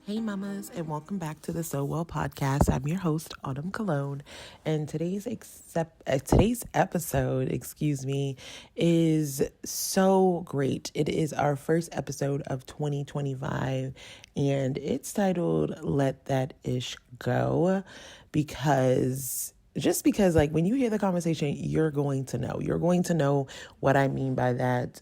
Hey mamas, and welcome back to the So Well podcast. I'm your host, Autumn Cologne, and today's episode, is so great. It is our first episode of 2025, and it's titled "Let That Ish Go," because like when you hear the conversation, you're going to know what I mean by that.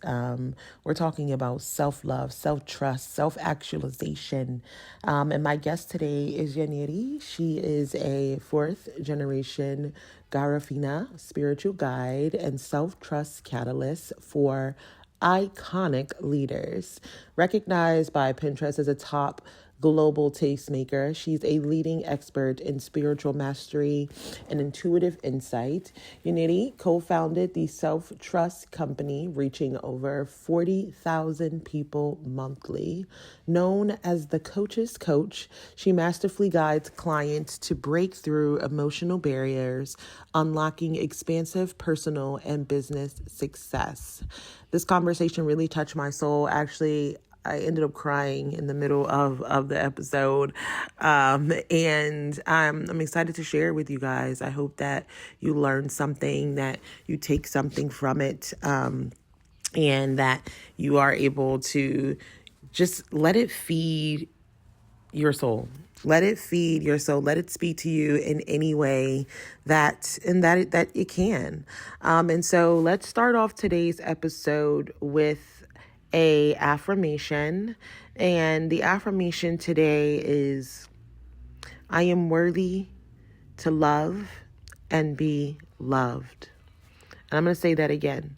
We're talking about self-love, self-trust, self-actualization. And my guest today is Jenniri. She is a fourth generation Garifuna spiritual guide and self-trust catalyst for iconic leaders. Recognized by Pinterest as a top global tastemaker, she's a leading expert in spiritual mastery and intuitive insight. Yenory co-founded the self-trust company, reaching over 40,000 people monthly. Known as the Coach's Coach, she masterfully guides clients to break through emotional barriers, unlocking expansive personal and business success. This conversation really touched my soul. Actually, I ended up crying in the middle of the episode. And I'm excited to share with you guys. I hope that you learn something, that you take something from it, and that you are able to just let it feed your soul. Let it feed your soul. Let it speak to you in any way that it can. And so let's start off today's episode with a affirmation. And the affirmation today is, I am worthy to love and be loved. And I'm going to say that again.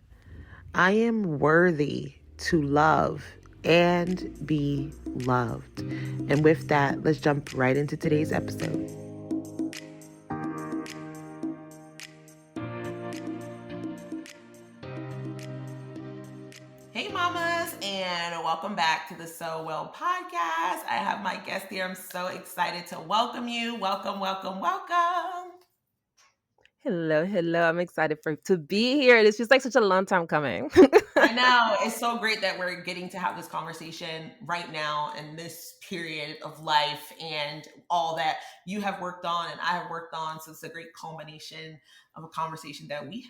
I am worthy to love and be loved. And with that, let's jump right into today's episode. Hey, mamas, and welcome back to the So Well podcast. I have my guest here. I'm so excited to welcome you. Welcome, welcome, welcome. Hello, hello. I'm excited to be here. This feels like such a long time coming. I know. It's so great that we're getting to have this conversation right now in this period of life and all that you have worked on and I have worked on. So it's a great culmination of a conversation that we've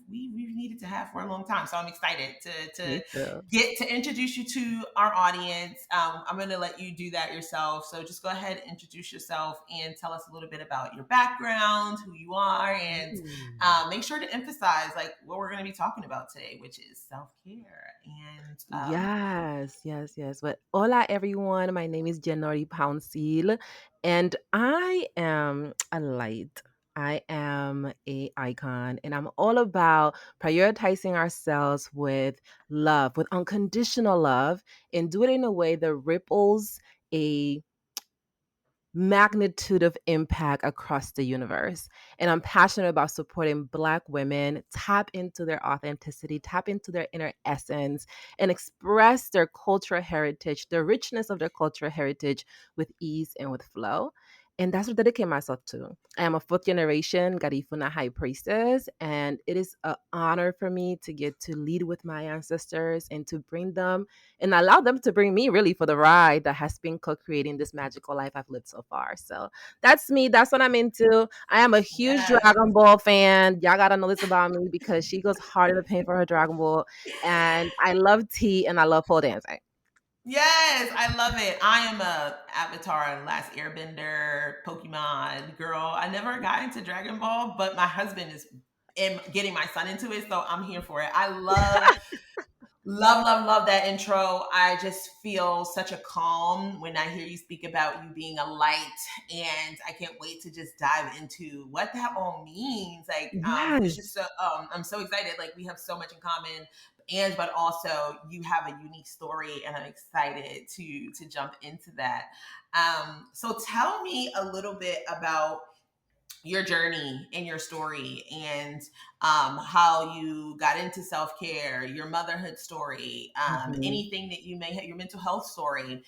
needed to have for a long time. So I'm excited to Me too. get to introduce you to our audience. I'm going to let you do that yourself. So just go ahead and introduce yourself and tell us a little bit about your background, who you are, and make sure to emphasize like what we're going to be talking about today, which is self-care. And Yes, yes, yes. But hola, everyone. My name is Yenory Pouncil, and I am a light. I am a icon, and I'm all about prioritizing ourselves with love, with unconditional love, and do it in a way that ripples a magnitude of impact across the universe. And I'm passionate about supporting Black women tap into their authenticity, tap into their inner essence, and express their cultural heritage, the richness of their cultural heritage with ease and with flow. And that's what I dedicate myself to. I am a fourth generation Garifuna High Priestess, and it is an honor for me to get to lead with my ancestors and to bring them and allow them to bring me really for the ride that has been co-creating this magical life I've lived so far. So that's me. That's what I'm into. I am a huge yes, Dragon Ball fan. Y'all gotta know this about me because she goes hard in the paint for her Dragon Ball. And I love tea and I love pole dancing. yes, I love it. I am a Avatar and Last Airbender Pokemon girl. I never got into Dragon Ball, but my husband is getting my son into it, so I'm here for it. I love that intro. I just feel such a calm when I hear you speak about you being a light, and I can't wait to just dive into what that all means. Like, it's just Yes. so I'm so excited. Like, we have so much in common, and but also you have a unique story, and I'm excited to jump into that. So tell me a little bit about your journey and your story and how you got into self-care, your motherhood story, Mhm. anything that you may have, your mental health story,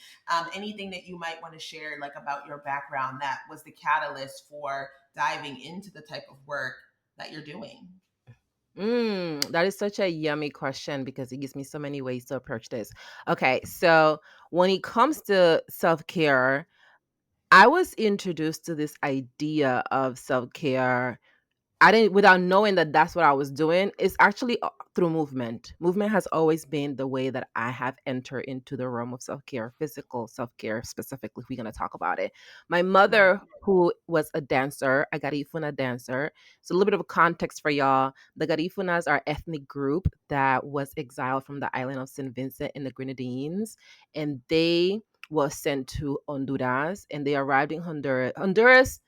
anything that you might want to share like about your background that was the catalyst for diving into the type of work that you're doing. That is such a yummy question because it gives me so many ways to approach this. Okay, so when it comes to self care, I was introduced to this idea of self-care. I didn't, without knowing that that's what I was doing. It's actually through movement. Movement has always been the way that I have entered into the realm of self-care, physical self-care specifically, if we're going to talk about it. My Right. mother, who was a dancer, a Garifuna dancer. So a little bit of context for y'all. The Garifunas are ethnic group that was exiled from the island of St. Vincent in the Grenadines, and they was sent to Honduras, and they arrived in Honduras. Honduras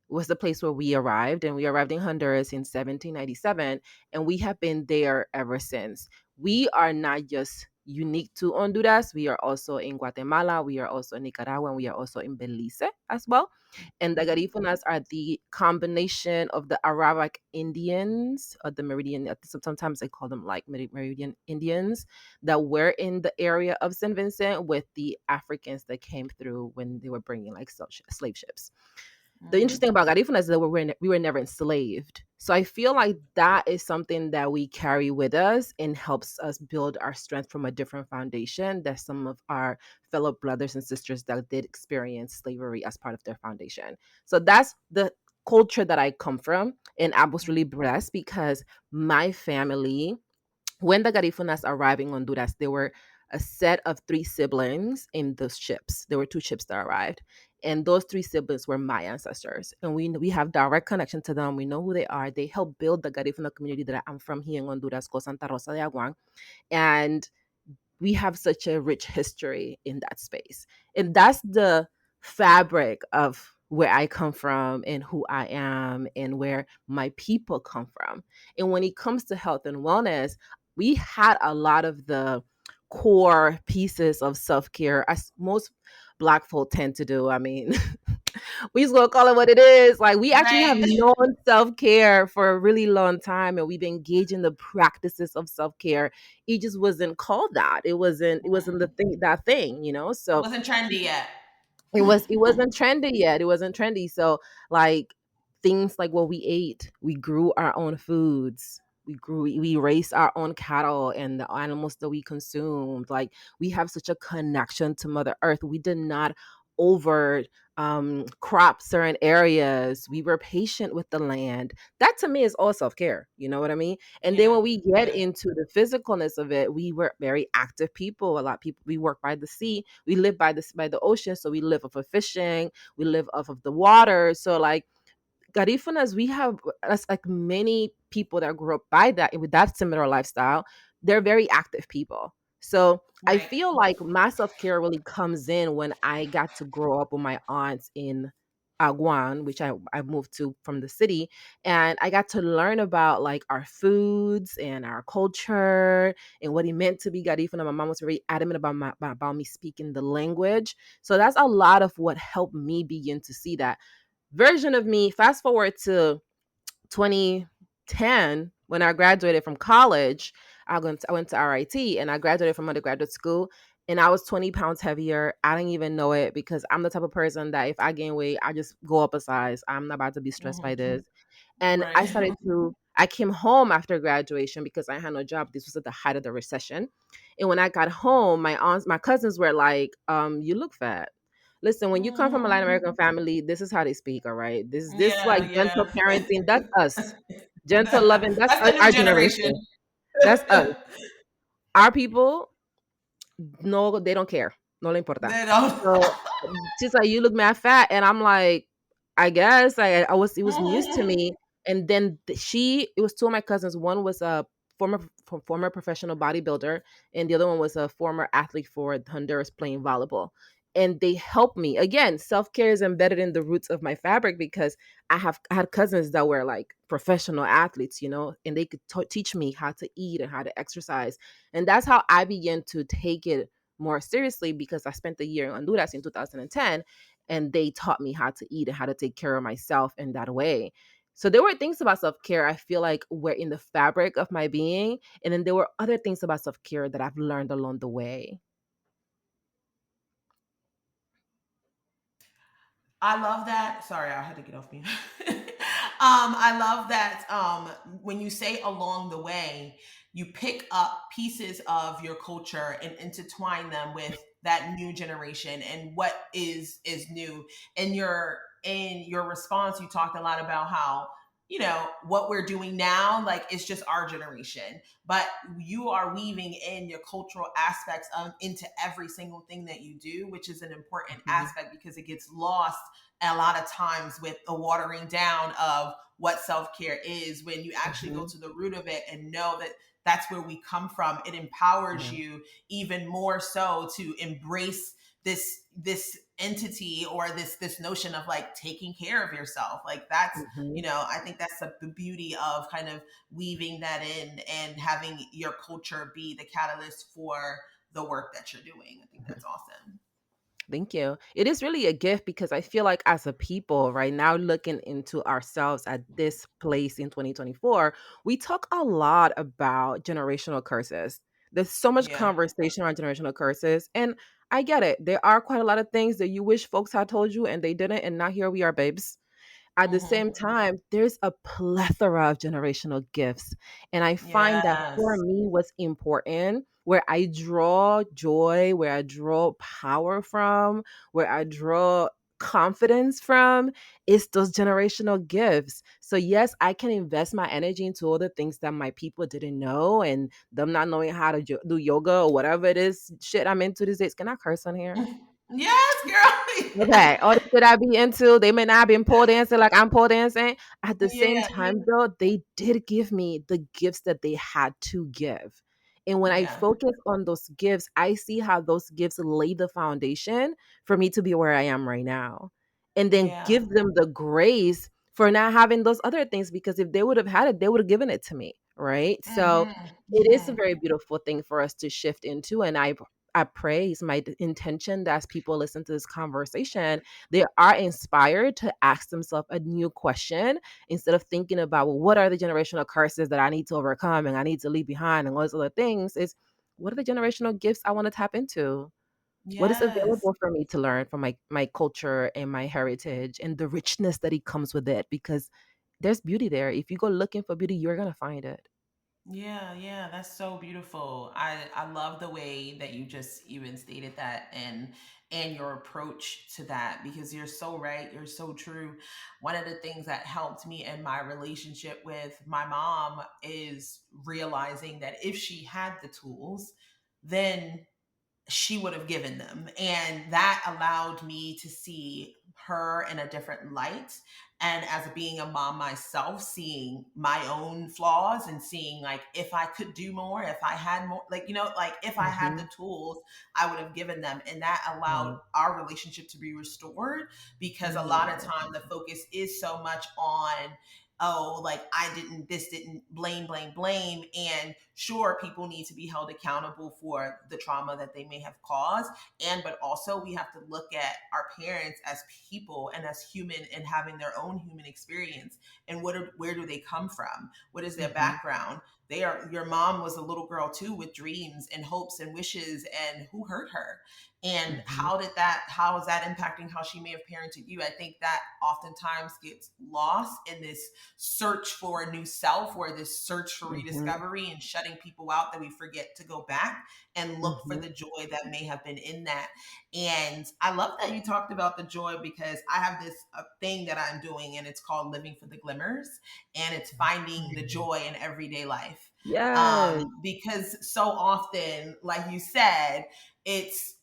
was the place where we arrived, and we arrived in Honduras in 1797, and we have been there ever since. We are not just unique to Honduras, we are also in Guatemala, we are also in Nicaragua, and we are also in Belize as well. And the Garifunas are the combination of the Arawak Indians, or the Meridian, sometimes they call them like Meridian Indians, that were in the area of St. Vincent, with the Africans that came through when they were bringing like slave ships. The Mm. interesting about Garifuna is that we were never enslaved. So I feel like that is something that we carry with us and helps us build our strength from a different foundation that some of our fellow brothers and sisters that did experience slavery as part of their foundation. So that's the culture that I come from. And I was really blessed because my family, when the Garifunas arrived in Honduras, there were a set of three siblings in those ships. There were two ships that arrived, and those three siblings were my ancestors, and we have direct connection to them. We know who they are. They helped build the Garifuna community that I'm from here in Honduras, called Santa Rosa de Aguan, and we have such a rich history in that space. And that's the fabric of where I come from and who I am and where my people come from. And when it comes to health and wellness, we had a lot of the core pieces of self-care, as most black folk tend to do. I mean, we just gonna call it what it is. Like, we actually have Right. known self-care for a really long time, and we've engaged in the practices of self-care. It just wasn't called that. It wasn't the thing, that thing, It So wasn't trendy yet. it wasn't trendy yet. It wasn't trendy. So, like, things like what we ate, we grew our own foods. We raised our own cattle and the animals that we consumed. Like, we have such a connection to Mother Earth. We did not over crop certain areas. We were patient with the land. That to me is all self-care. You know what I mean? And then Yeah. when we get Yeah. into the physicalness of it, we were very active people. A lot of people, we work by the sea, we live by the ocean, so we live off of fishing, we live off of the water. So, like, Garifunas, we have, that's like many people that grew up by that, with that similar lifestyle. They're very active people. So I Right. feel like my self-care really comes in when I got to grow up with my aunts in Aguan, which I moved to from the city, and I got to learn about like our foods and our culture and what it meant to be Garifuna. My mom was very adamant about me speaking the language. So that's a lot of what helped me begin to see that version of me. Fast forward to 2010, when I graduated from college. I went to RIT, and I graduated from undergraduate school, and I was 20 pounds heavier. I didn't even know it, because I'm the type of person that if I gain weight, I just go up a size. I'm not about to be stressed by Hmm. this. And Right. I came home after graduation because I had no job. This was at the height of the recession. And when I got home, my cousins were like, you look fat. Listen, when you come from a Latin Mhm. American family, this is how they speak, all right? This like Yeah, gentle yeah. parenting, that's us. Gentle loving, that's That's the new our generation. generation. That's us. Our people, no, they don't care. No le importa. They don't. So she's like, "You look mad fat," and I'm like, "I guess." It was news to me. And then it was two of my cousins. One was a former professional bodybuilder, and the other one was a former athlete for Honduras playing volleyball. And they helped me. Again, self care is embedded in the roots of my fabric, because I had cousins that were like professional athletes, and they could teach me how to eat and how to exercise. And that's how I began to take it more seriously, because I spent a year in Honduras in 2010, and they taught me how to eat and how to take care of myself in that way. So there were things about self-care I feel like were in the fabric of my being, and then there were other things about self-care that I've learned along the way. I love that. Sorry, I had to get off mute. I love that when you say along the way, you pick up pieces of your culture and intertwine them with that new generation and what is new. In your response, you talked a lot about how, what we're doing now, like it's just our generation, but you are weaving in your cultural aspects into every single thing that you do, which is an important Mhm. aspect because it gets lost a lot of times with the watering down of what self-care is. When you actually go Mhm. to the root of it and know that that's where we come from, it empowers Yeah. you even more so to embrace this entity, or this notion of like taking care of yourself. Like that's, Mhm. I think that's the beauty of kind of weaving that in and having your culture be the catalyst for the work that you're doing. I think that's awesome. Thank you. It is really a gift because I feel like as a people right now looking into ourselves at this place in 2024, we talk a lot about generational curses. There's so much Yeah. conversation around generational curses, and I get it. There are quite a lot of things that you wish folks had told you and they didn't, and now here we are, babes. At the Hmm. same time, there's a plethora of generational gifts. And I find that for Yes. me, what's important, where I draw joy, where I draw power from, where I draw confidence from, is those generational gifts. So, yes, I can invest my energy into all the things that my people didn't know and them not knowing how to do yoga or whatever it is shit I'm into these days. Can I curse on here? Yes, girl. Okay, or the shit I be into, they may not have been pole dancing like I'm pole dancing. At the same Yeah. time, though, they did give me the gifts that they had to give. And when I Yeah. focus on those gifts, I see how those gifts lay the foundation for me to be where I am right now. And then Yeah. give them the grace for not having those other things, because if they would have had it, they would have given it to me. Right. So Hmm. it is a Hmm. very beautiful thing for us to shift into. And I pray, it's my intention that as people listen to this conversation, they are inspired to ask themselves a new question instead of thinking about, well, what are the generational curses that I need to overcome and I need to leave behind and all those other things. Is what are the generational gifts I want to tap into? What is Yes. available for me to learn from my culture and my heritage and the richness that it comes with it? Because there's beauty there. If you go looking for beauty, you're gonna find it. Yeah, yeah, that's so beautiful. I love the way that you just even stated that, and your approach to that, because you're so right, you're so true. One of the things that helped me in my relationship with my mom is realizing that if she had the tools, then she would have given them. And that allowed me to see her in a different light. And as being a mom myself, seeing my own flaws and seeing like if I could do more, if I had more, like, like if I had Hmm. the tools, I would have given them. And that allowed Yeah. our relationship to be restored, because a lot of Yeah. time the focus is so much on, oh, like I didn't, this didn't, blame, blame, blame. And sure, people need to be held accountable for the trauma that they may have caused. But also we have to look at our parents as people and as human and having their own human experience. And where do they come from? What is their Hmm. background? Your mom was a little girl too, with dreams and hopes and wishes, and who hurt her? And Hmm. how is that impacting how she may have parented you? I think that oftentimes gets lost in this search for a new self, or this search for Hmm. rediscovery, and shutting people out, that we forget to go back and look for Hmm. the joy that may have been in that. And I love that you talked about the joy, because I have this thing that I'm doing, and it's called Living for the Glimmers, and it's finding the joy in everyday life. Yes. Because so often, like you said, it's,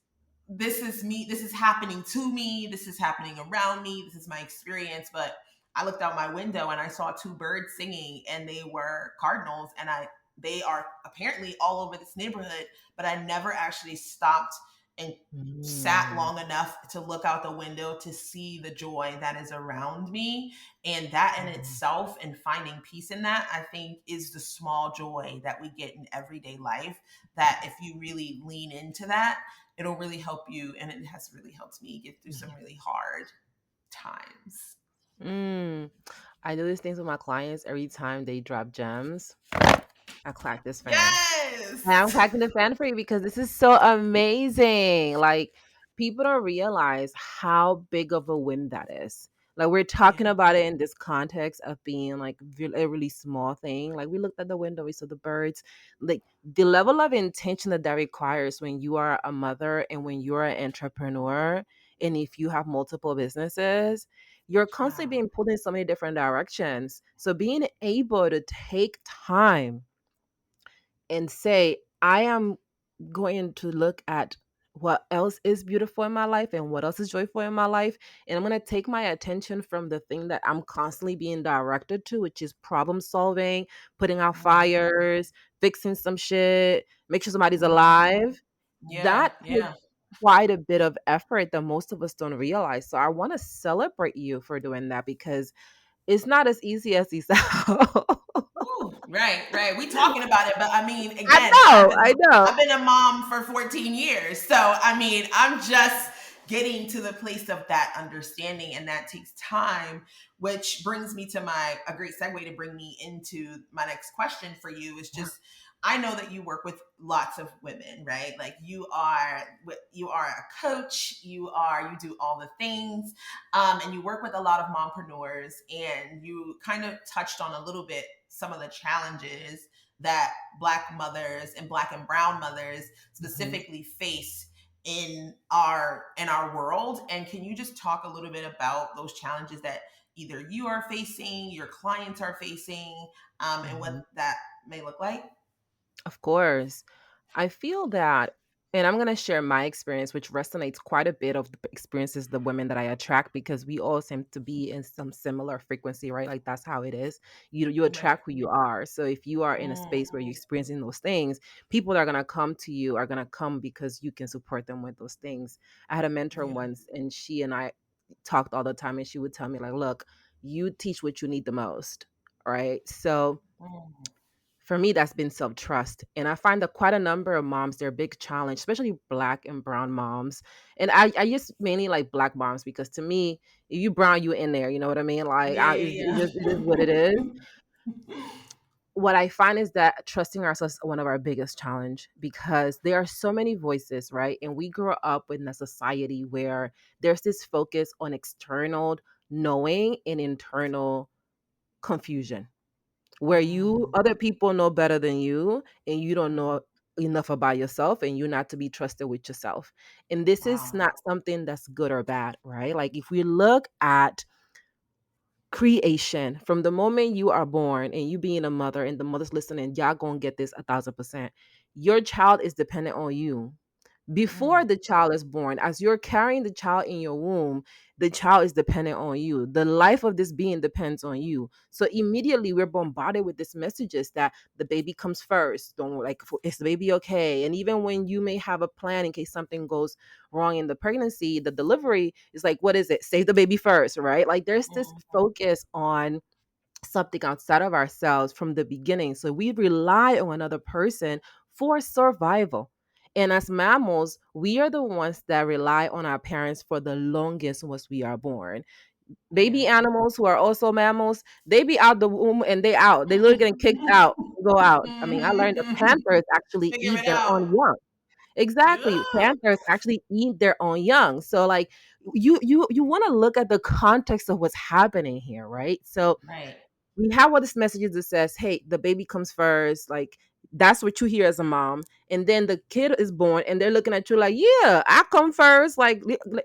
this is me, this is happening to me, this is happening around me, this is my experience. But I looked out my window and I saw two birds singing, and they were cardinals, and they are apparently all over this neighborhood, but I never actually stopped and sat Mm. long enough to look out the window to see the joy that is around me. And that in Mhm. itself, and finding peace in that, I think is the small joy that we get in everyday life, that if you really lean into that, it'll really help you. And it has really helped me get through some really hard times. Mm. I do these things with my clients every time they drop gems. I clap this fan. And I'm Yes. clapping the fan for you because this is so amazing. Like, people don't realize how big of a win that is. Like we're Yeah. talking about it in this context of being like a really small thing. Like we looked at the window, we saw the birds. Like the level of intention that that requires when you are a mother and when you're an entrepreneur, and if you have multiple businesses, you're constantly Wow. being pulled in so many different directions. So being able to take time and say, I am going to look at what else is beautiful in my life and what else is joyful in my life. And I'm going to take my attention from the thing that I'm constantly being directed to, which is problem solving, putting out Mm, fires, fixing some shit, make sure somebody's mm. alive. Yeah, That takes yeah. quite a bit of effort that most of us don't realize. So I want to celebrate you for doing that because it's not as easy as you sound. Ooh, right, right. We talking about it, but I mean, I again, know, I know. I've been a mom for 14 years. So I mean, I'm just getting to the place of that understanding, and that takes time, which brings me to my a great segue to bring me into my next question for you is just I know that you work with lots of women, right? Like you are a coach, you do all the things, and you work with a lot of mompreneurs, and you kind of touched on a little bit some of the challenges that Black mothers and Black and Brown mothers Mhm. specifically face in our world. And can you just talk a little bit about those challenges that either you are facing, your clients are facing, and what Mhm. that may look like? Of course. I feel that, and I'm going to share my experience, which resonates quite a bit of the experiences, the women that I attract, because we all seem to be in some similar frequency, right? Like that's how it is. You Right. attract who you are. So if you are in a space where you're Mm, experiencing those things, people that are going to come to you are going to come because you can support them with those things. I had a mentor yeah. once, and she and I talked all the time, and she would tell me, like, look, you teach what you need the most. Right. So Mm, for me, that's been self trust. And I find that quite a number of moms, they're a big challenge, especially Black and Brown moms. And I use mainly like Black moms because to me, if you brown, you in there. You know what I mean? Like, yeah, it is what it is. yeah, yeah. What I find is that trusting ourselves is one of our biggest challenge because there are so many voices, right? And we grow up in a society where there's this focus on external knowing and internal confusion where you Mm, other people know better than you and you don't know enough about yourself and you're not to be trusted with yourself. And this is wow. not something that's good or bad, right? Like if we look at creation from the moment you are born and you being a mother and the mother's listening, y'all gonna get this 1,000%. Your child is dependent on you before Mm, the child is born. As you're carrying the child in your womb, the child is dependent on you. The life of this being depends on you. So immediately we're bombarded with these messages that the baby comes first. Don't like, is the baby okay? And even when you may have a plan in case something goes wrong in the pregnancy, the delivery is like, what is it? Save the baby first, right? Like there's this mm, focus on something outside of ourselves from the beginning. So we rely on another person for survival. And as mammals, we are the ones that rely on our parents for the longest once we are born. yeah. Baby animals who are also mammals, they be out the womb and they out. They literally getting kicked out, go out. I mean, I learned the panthers actually Figure eat it their out. own young. Yeah. Exactly. Panthers actually eat their own young. So like you want to look at the context of what's happening here, right? So Right. we have all these messages that says, hey, the baby comes first. Like that's what you hear as a mom. And then the kid is born and they're looking at you like, yeah, I come first. Like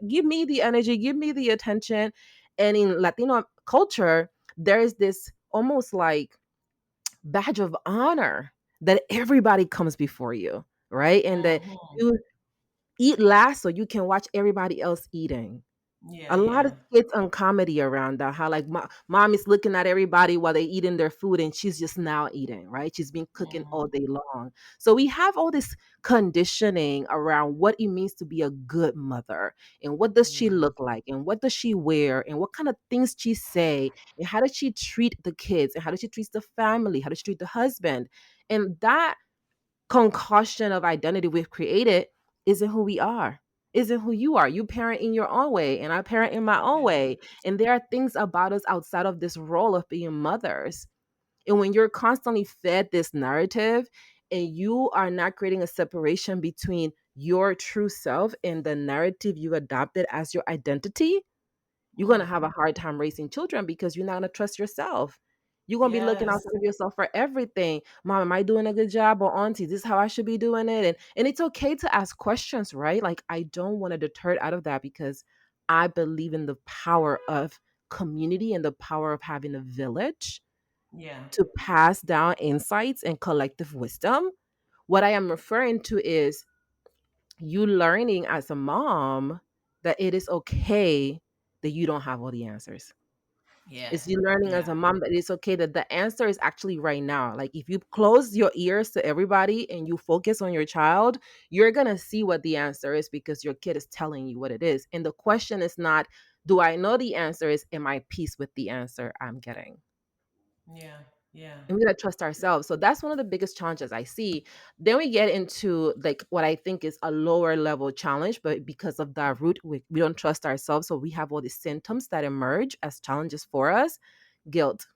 give me the energy, give me the attention. And in Latino culture, there is this almost like badge of honor that everybody comes before you, right? And that Mhm. you eat last so you can watch everybody else eating. Yeah, A lot of yeah. skits on comedy around that, how like mom is looking at everybody while they eating their food and she's just now eating, right? She's been cooking all Mhm. day long. So we have all this conditioning around what it means to be a good mother and what does she Yeah. look like and what does she wear and what kind of things she say and how does she treat the kids and how does she treat the family, how does she treat the husband. And that concoction of identity we've created isn't who we are, isn't who you are. You parent in your own way, and I parent in my own Yeah. way. And there are things about us outside of this role of being mothers. And when you're constantly fed this narrative and you are not creating a separation between your true self and the narrative you adopted as your identity, you're going to have a hard time raising children because you're not going to trust yourself. You're going to be looking Yes. outside of yourself for everything. Mom, am I doing a good job? Or auntie, this is how I should be doing it. And it's okay to ask questions, right? Like, I don't want to deter it out of that because I believe in the power of community and the power of having a village Yeah. to pass down insights and collective wisdom. What I am referring to is you learning as a mom that it is okay that you don't have all the answers. Yeah. It's you learning as Yeah. a mom that it's okay that the answer is actually right now. Like if you close your ears to everybody and you focus on your child, you're going to see what the answer is because your kid is telling you what it is. And the question is not, do I know the answer? Is, am I at peace with the answer I'm getting? Yeah. Yeah. And we gotta trust ourselves. So that's one of the biggest challenges I see. Then we get into like what I think is a lower level challenge, but because of that root, we don't trust ourselves. So we have all these symptoms that emerge as challenges for us. Guilt,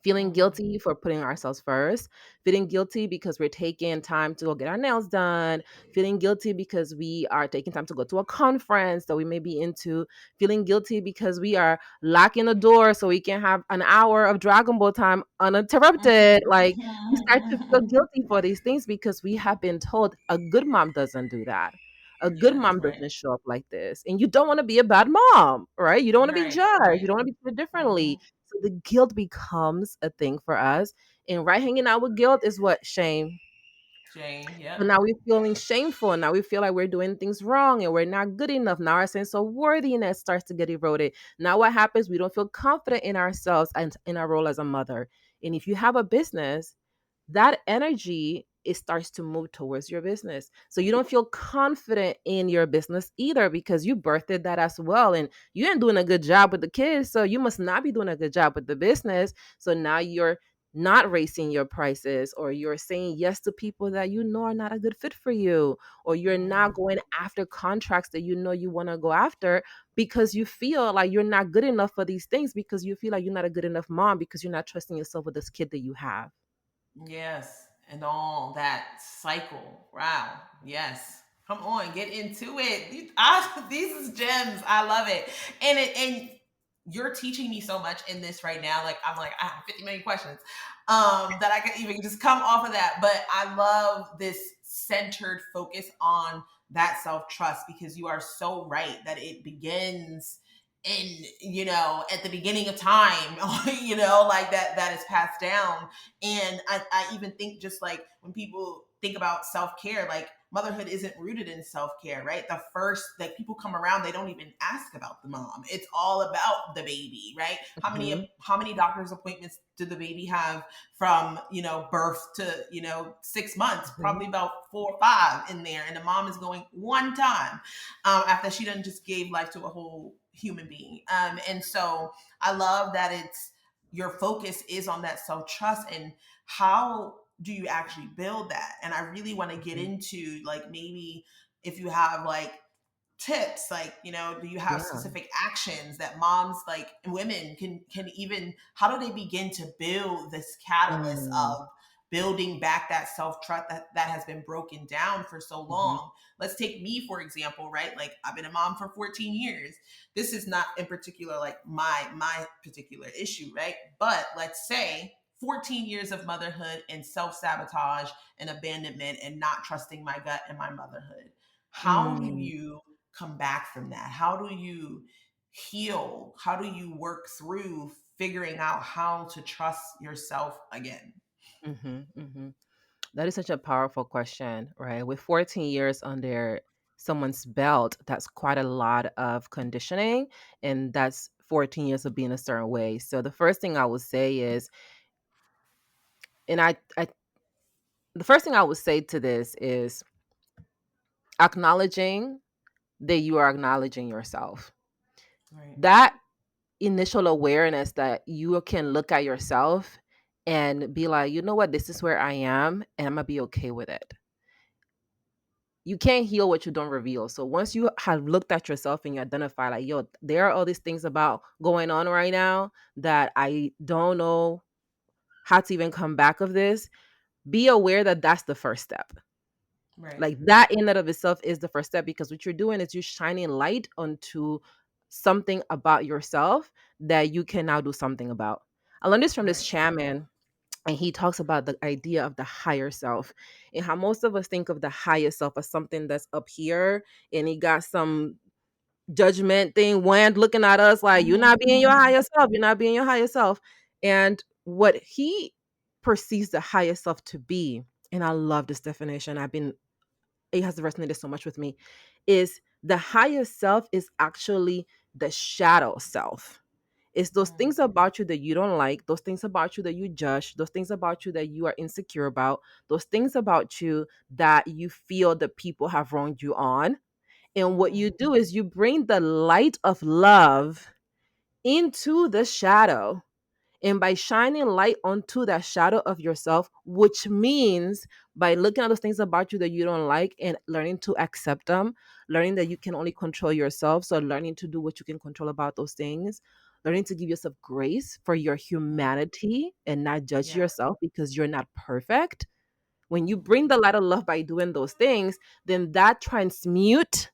feeling Mm-hmm. guilty for putting ourselves first, feeling guilty because we're taking time to go get our nails done, feeling guilty because we are taking time to go to a conference that we may be into, feeling guilty because we are locking the door so we can have an hour of Dragon Ball time uninterrupted. Like we start to feel guilty for these things because we have been told a good mom doesn't do that. A good Yes. mom Right. doesn't show up like this. And you don't want to be a bad mom, right? You don't want to be Right. judged. Right. You don't want to be treated Mm-hmm. differently. So the guilt becomes a thing for us. And right hanging out with guilt is what? Shame. Shame. So Yep. now we're feeling shameful. Now we feel like we're doing things wrong and we're not good enough. Now our sense of worthiness starts to get eroded. Now what happens? We don't feel confident in ourselves and in our role as a mother. And if you have a business, that energy it starts to move towards your business. So you don't feel confident in your business either because you birthed that as well. And you ain't doing a good job with the kids. So you must not be doing a good job with the business. So now you're not raising your prices or you're saying yes to people that you know are not a good fit for you or you're not Mm. going after contracts that you know you want to go after because you feel like you're not good enough for these things because you feel like you're not a good enough mom because you're not trusting yourself with this kid that you have. Yes, and all that cycle. Wow. Yes. Come on, get into it. These is gems. I love it. And you're teaching me so much in this right now. Like I'm like, I have 50 million questions that I could even just come off of that. But I love this centered focus on that self-trust because you are so right that it begins in, at the beginning of time, like that is passed down. And I even think just like when people think about self care, like motherhood isn't rooted in self care, right? The first that people come around, they don't even ask about the mom. It's all about the baby, right? Mhm. How many doctor's appointments do the baby have from birth to 6 months? Mhm. Probably about 4 or 5 in there, and the mom is going one time after she done just gave life to a whole human being. And so I love that it's your focus is on that self trust and how do you actually build that? And I really want to get Mhm. into like maybe if you have like tips, like do you have Yeah. specific actions that moms like and women can even how do they begin to build this catalyst Mm. of building back that self-trust that has been broken down for so Mhm. long? Let's take me for example, right? Like I've been a mom for 14 years. This is not in particular like my particular issue, right? But let's say 14 years of motherhood and self-sabotage and abandonment and not trusting my gut and my motherhood. How do Mm. you come back from that? How do you heal? How do you work through figuring out how to trust yourself again? Mhm. Mhm. That is such a powerful question, right? With 14 years under someone's belt, that's quite a lot of conditioning, and that's 14 years of being a certain way. So the first thing I would say is, and the first thing I would say to this is acknowledging that you are acknowledging yourself. Right. That initial awareness that you can look at yourself and be like, you know what, this is where I am, and I'm gonna be okay with it. You can't heal what you don't reveal. So once you have looked at yourself and you identify, like, yo, there are all these things about going on right now that I don't know how to even come back of this, be aware that that's the first step. Right. Like that in and of itself is the first step because what you're doing is you're shining light onto something about yourself that you can now do something about. I learned this from this Right. shaman, and he talks about the idea of the higher self and how most of us think of the higher self as something that's up here, and he got some judgment thing wand looking at us like, you're Mhm, not being your mhm. higher self, you're not being your higher self. And what he perceives the higher self to be, and I love this definition, it has resonated so much with me, is the higher self is actually the shadow self. It's those Mm, things about you that you don't like, those things about you that you judge, those things about you that you are insecure about, those things about you that you feel that people have wronged you on. And what mhm. you do is you bring the light of love into the shadow. And by shining light onto that shadow of yourself, which means by looking at those things about you that you don't like and learning to accept them, learning that you can only control yourself. So, learning to do what you can control about those things, learning to give yourself grace for your Mm. humanity and not judge Yeah. yourself because you're not perfect. When you Mhm. bring the light of love by doing those things, then that transmute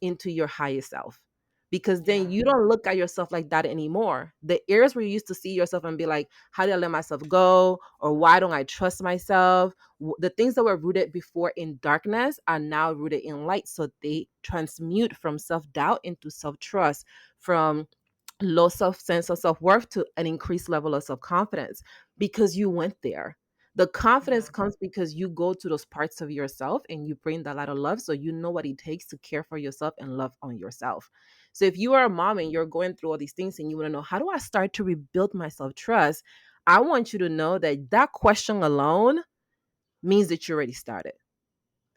into your highest self, because then Yeah. you don't look at yourself like that anymore. The areas where you used to see yourself and be like, how did I let myself go, or why don't I trust myself, the things that were rooted before in darkness are now rooted in light, so they transmute from self-doubt into self-trust, from low self sense of self-worth to an increased level of self-confidence, because you went there. The confidence Yeah. comes because you go to those parts of yourself and you bring that lot of love, so you know what it takes to care for yourself and love on yourself. So if you are a mom and you're going through all these things and you want to know, how do I start to rebuild my self-trust, I want you to know that that question alone means that you already started,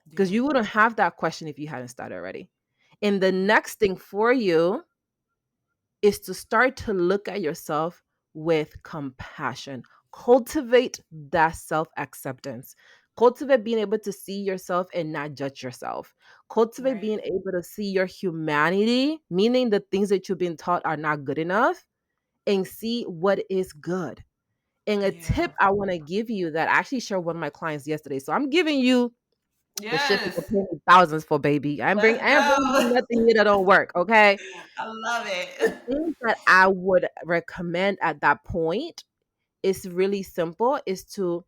because Yeah. you wouldn't have that question if you hadn't started already. And the Mhm. next thing for you is to start to look at yourself with compassion. Cultivate that self acceptance. Cultivate being able to see yourself and not judge yourself. Cultivate Right. being able to see your humanity, meaning the things that you've been taught are not good enough, and see what is good. And a tip Yeah. I want to give you that I actually shared with one of my clients yesterday. So I'm giving you the shit people Yes. pay me thousands for, baby. Let's I ain't bringing you go. nothing here that don't work. Okay. I love The it. things that I would recommend at that point is really simple, is to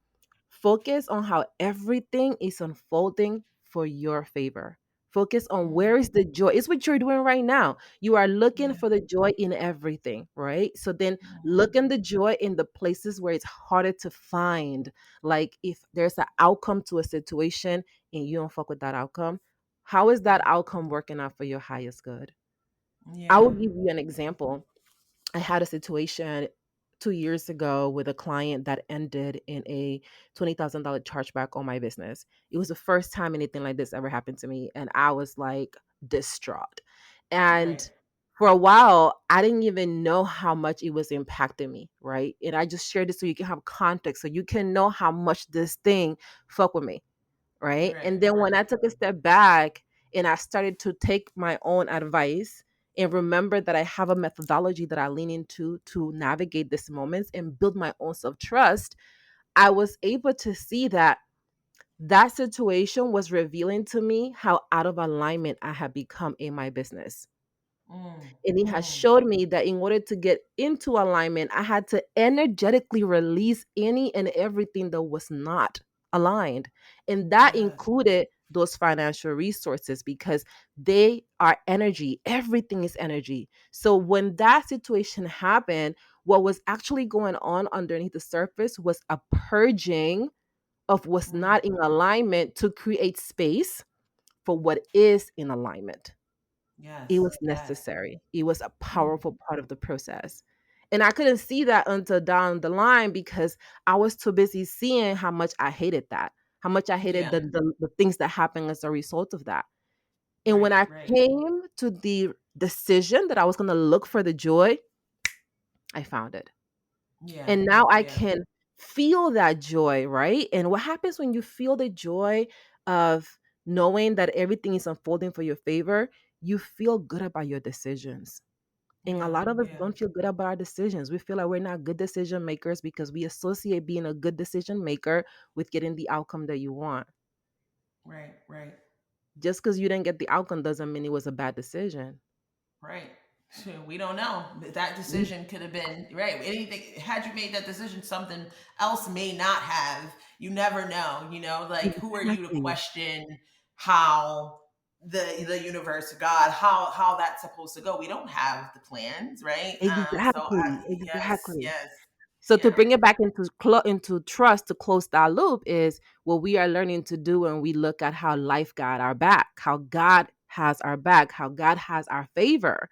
focus on how everything is unfolding for your favor. Focus on Mm. where is the joy. It's what you're doing right now. You are looking Yeah. for the joy in everything, right? So then Mhm. look in the joy in the places where it's harder to find. Like if there's an outcome to a situation and you don't fuck with that outcome, how is that outcome working out for your highest good? I will Yeah. give you an example. I had a situation 2 years ago with a client that ended in a $20,000 chargeback on my business. It was the first time anything like this ever happened to me. And I was like distraught. Right. And for a while, I didn't even know how much it was impacting me. Right. And I just shared this so you can have context, so you can know how much this thing fuck with me, right? Right. And then when Right. I took a step back and I started to take my own advice and remember that I have a methodology that I lean into to navigate these moments and build my own self trust, I was able to see that that situation was revealing to me how out of alignment I had become in my business. Mm. And it has Mm. showed me that in order to get into alignment, I had to energetically release any and everything that was not aligned. And that Yes. included those financial resources, because they are energy. Everything is energy. So when that situation happened, what was actually going on underneath the surface was a purging of what's Mm. not in alignment to create space for what is in alignment. It Yes. was Yes. necessary. It was a Mm. powerful part of the process. And I couldn't see that until down the line, because I was too busy seeing how much I hated that, how much I hated Yeah. the things that happened as a result of that. And when Right. I Right. came to the decision that I was going to look for the joy, I found it. Yeah. And now I Yeah. can feel that joy, right? And what happens when you feel the joy of knowing that everything is unfolding for your favor? You feel good about your decisions. And a Yeah. lot of us Yeah. don't feel good about our decisions. We feel like we're not good decision makers because we associate being a good decision maker with getting the outcome that you want. Right. Right. Just because you didn't get the outcome doesn't mean it was a bad decision. Right. We don't know. That decision could have been right. Anything had you made that decision, something else may not have. You never know. Like who are you to Exactly. question how the universe, God, how that's supposed to go? We don't have the plans, right? Exactly. Yes, Exactly. yes, So to yeah, bring it back into into trust, to close that loop, is what we are learning to do when we look at how life got our back, how God has our back, how God has our favor.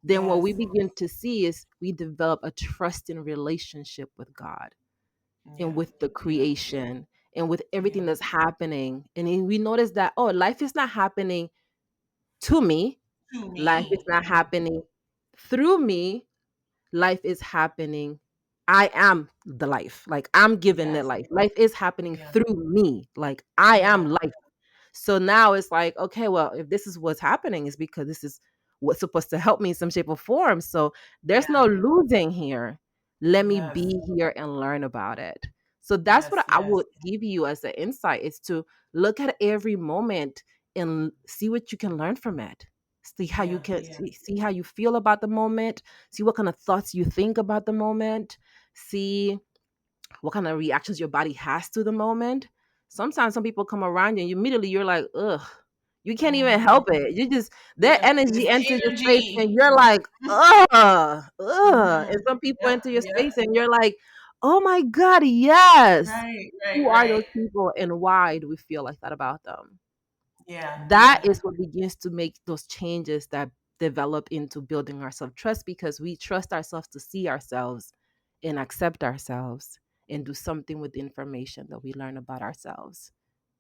Then what we yes, begin to see is we develop a trusting relationship with God and yeah, with the yeah, creation and with everything yeah. that's happening. And then we notice that, oh, life is not happening to me, To life is me, not happening through me, life is happening. I am the life. Like I'm giving it yes, life. Life is happening yeah, through me. Like I am yeah, life. So now it's like, okay, well, if this is what's happening, is because this is what's supposed to help me in some shape or form. So there's no yeah, losing here. Let me yes, be here and learn about it. So that's yes, what I yes, would give you as an insight, is to look at every moment and see what you can learn from it. See how you yeah, can yeah, see how you feel about the moment, see what kind of thoughts you think about the moment, see what kind of reactions your body has to the moment. Sometimes some people come around you and immediately you're like, ugh, you can't even hmm help it. You just their yeah. It's energy the enters your space and energy. you're like, ugh, ugh. And Hmm. some people Yep, enter your yep. space and you're like, oh my God, yes. Right, right, Who are right. those people and why do we feel like that about them? Yeah, That yeah, is what begins to make those changes that develop into building our self trust, because we trust ourselves to see ourselves and accept ourselves and do something with the information that we learn about ourselves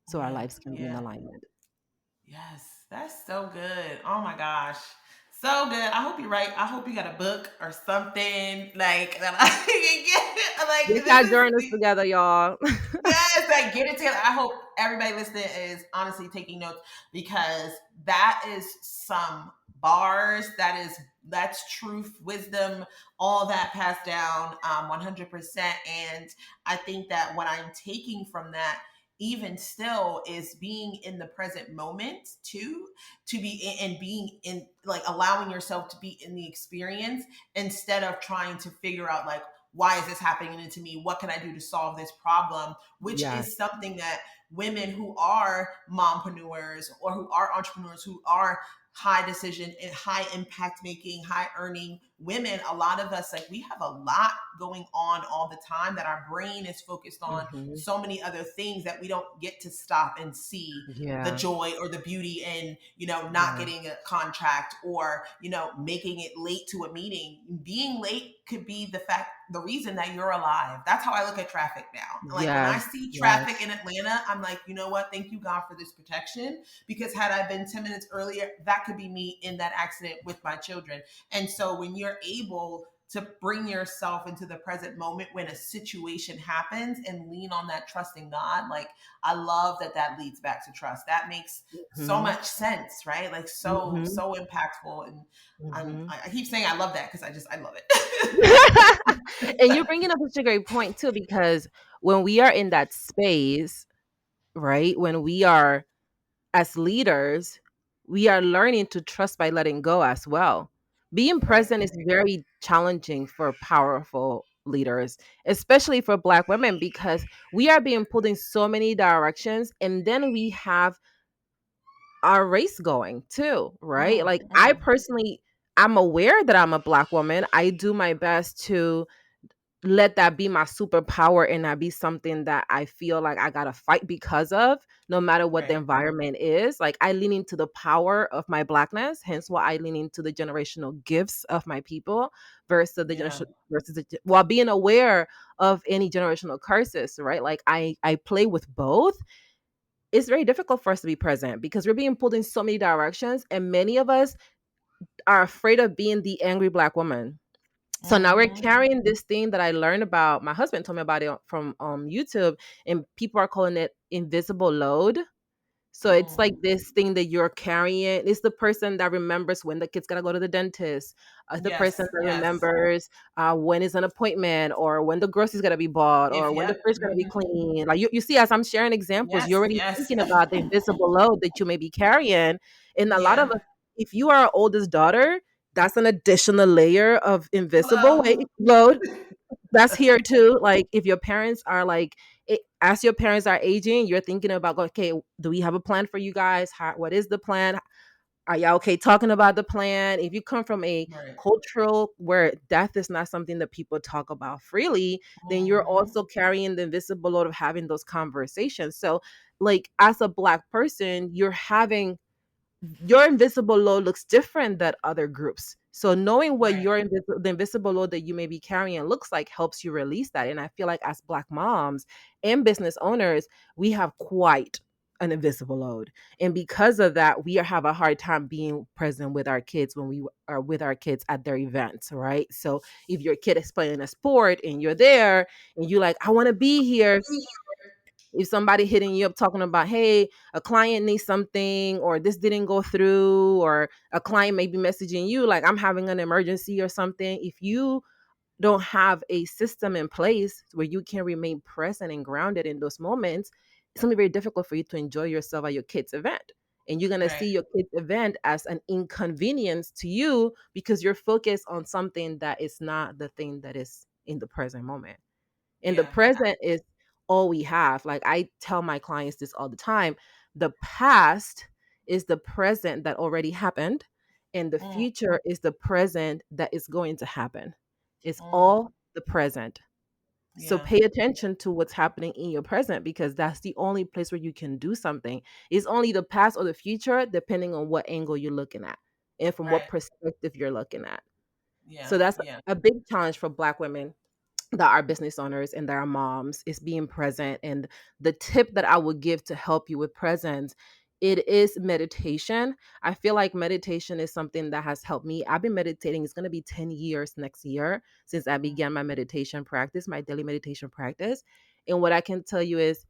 so our yeah, lives can be in yeah. alignment. Yes, that's so good. Oh my gosh. So good. I hope you're right. I hope you got a book or something like that I can get. Get Like this that is journals together, y'all. yes, like get it together. I hope everybody listening is honestly taking notes because that is some bars. That's truth, wisdom, all that passed down 100%. And I think that what I'm taking from that even still is being in the present moment too, to be and being in, like, allowing yourself to be in the experience instead of trying to figure out, like, why is this happening to me, what can I do to solve this problem, which Yes. is something that women who are mompreneurs or who are entrepreneurs, who are high decision and high impact making, high earning women, a lot of us, like, we have a lot going on all the time that our brain is focused on Hmm. so many other things that we don't get to stop and see the Yeah. joy or the beauty in, not Yeah. getting a contract, or making it late to a meeting. Being late could be the reason that you're alive. That's how I look at traffic now. Like when I Yes. see traffic Yes. in Atlanta, I'm like, you know what, thank you God for this protection, because had I been 10 minutes earlier, that could be me in that accident with my children. And so when you're able to bring yourself into the present moment when a situation happens and lean on that trust in God, like, I love that leads back to trust. That makes so Hmm. much sense, right? Like, so Hmm. so impactful. And Hmm. I keep saying I love that because I love it. And you're bringing up such a great point too, because when we are in that space, right, when we are as leaders, we are learning to trust by letting go as well. Being Right. present is very challenging for powerful leaders, especially for Black women, because we are being pulled in so many directions. And then we have our race going too, right? Mm, Like, I mm. personally, I'm aware that I'm a Black woman. I do my best to let that be my superpower and not be something that I feel like I gotta fight because of, no matter what the Right. environment is. Like, I lean into the power of my Blackness, hence why I lean into the generational gifts of my people versus the Yeah. generation versus while being aware of any generational curses, right? Like, I play with both. It's very difficult for us to be present because we're being pulled in so many directions, and many of us are afraid of being the angry Black woman. So now we're Hmm. carrying this thing that I learned about. My husband told me about it from YouTube, and people are calling it invisible load. So it's like Mm. this thing that you're carrying. It's the person that remembers when the kid's gotta go to the dentist. It's the person Yes. that Yes. remembers when is an appointment, or when the groceries gotta be bought, or If when the yep. fridge gotta be Hmm. clean. Like, you see, as I'm sharing examples, Yes. you're already Yes. thinking about the invisible load that you may be carrying. And a lot of Yeah. us, if you are our oldest daughter, That's an additional layer of invisible Hello. weight load that's here too. Like if your parents are like, as your parents are aging, you're thinking about, okay, do we have a plan for you guys? What is the plan? Are y'all okay talking about the plan? If you come from a Right. cultural where death is not something that people talk about freely, then you're Hmm. also carrying the invisible load of having those conversations. So, like as a Black person, you're having your invisible load looks different than other groups. So knowing what Right. your the invisible load that you may be carrying looks like helps you release that. And I feel like as Black moms and business owners, we have quite an invisible load. And because of that, we have a hard time being present with our kids when we are with our kids at their events, right? So if your kid is playing a sport and you're there and you're like, I want to be here, if somebody hitting you up talking about, hey, a client needs something or this didn't go through, or a client may be messaging you like, I'm having an emergency or something, if you don't have a system in place where you can remain present and grounded in those moments, it's going to be very difficult for you to enjoy yourself at your kids event. And you're going to Right. see your kids event as an inconvenience to you because you're focused on something that is not the thing that is in the present moment. And the Yeah. present is all we have. Like I tell my clients this all the time. The past is the present that already happened, and the Mm, future is the present that is going to happen. It's mm, all the present. So yeah. pay attention to what's happening in your present because that's the only place where you can do something. It's only the past or the future, depending on what angle you're looking at and from what Right. perspective you're looking at. Yeah. So that's Yeah. a big challenge for Black women that are business owners and that are moms is being present. And the tip that I would give to help you with presence, it is meditation. I feel like meditation is something that has helped me. I've been meditating. It's going to be 10 years next year since I Mm, began my meditation practice, my daily meditation practice. And what I can tell you is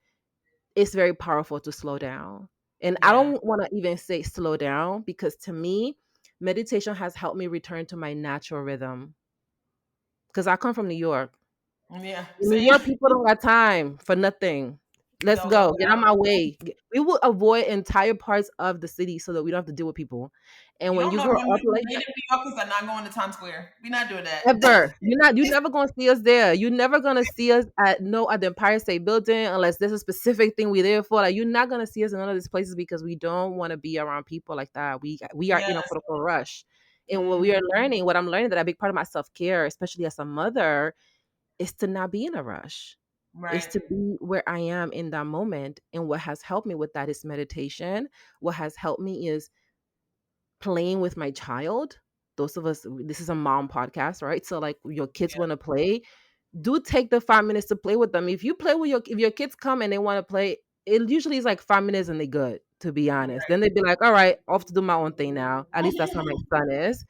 it's very powerful to slow down. And I yeah. don't want to even say slow down because to me, meditation has helped me return to my natural rhythm because I come from New York. Yeah. In New Same. York, people don't got time for nothing. Let's Don't go go. Get out without. my way. We will avoid entire parts of the city so that we don't have to deal with people. And You when don't you know grow no up like native New Yorkers are not going to Times Square. We're not doing that. ever, you're never gonna see us there. You're never gonna see us at the Empire State Building unless there's a specific thing we're there for. Like you're not gonna see us in none of these places because we don't want to be around people like that. We are in a Yes. critical rush. And what we Hmm. are learning, what I'm learning that a big part of my self-care, especially as a mother, is to not be in a rush, is Right. to be where I am in that moment. And what has helped me with that is meditation. What has helped me is playing with my child. Those of us, this is a mom podcast, right? So like your kids Yeah. want to play, do take the 5 minutes to play with them. If you play with if your kids come and they want to play, it usually is like 5 minutes and they good, to be honest. Then they'd be like, all right, off to do my own thing now. At least that's how my son is.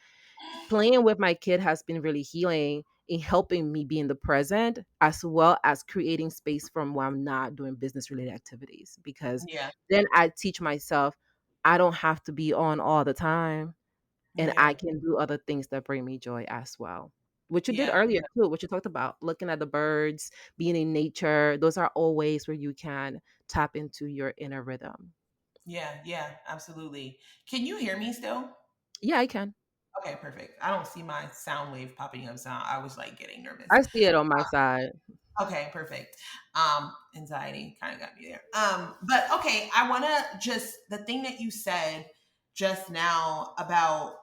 Playing with my kid has been really healing in helping me be in the present as well as creating space from when I'm not doing business related activities because Yeah. then I teach myself I don't have to be on all the time and I Yeah. can do other things that bring me joy as well. Which you did Yeah. earlier too, what you talked about, looking at the birds, being in nature. Those are all ways where you can tap into your inner rhythm. Yeah. Yeah. Absolutely. Can you hear me still? Yeah, I can. Okay, perfect. I don't see my sound wave popping up. Sound. I was like getting nervous. I see it on my side. Okay, perfect. Anxiety kind of got me there. But okay, I want to just the thing that you said just now about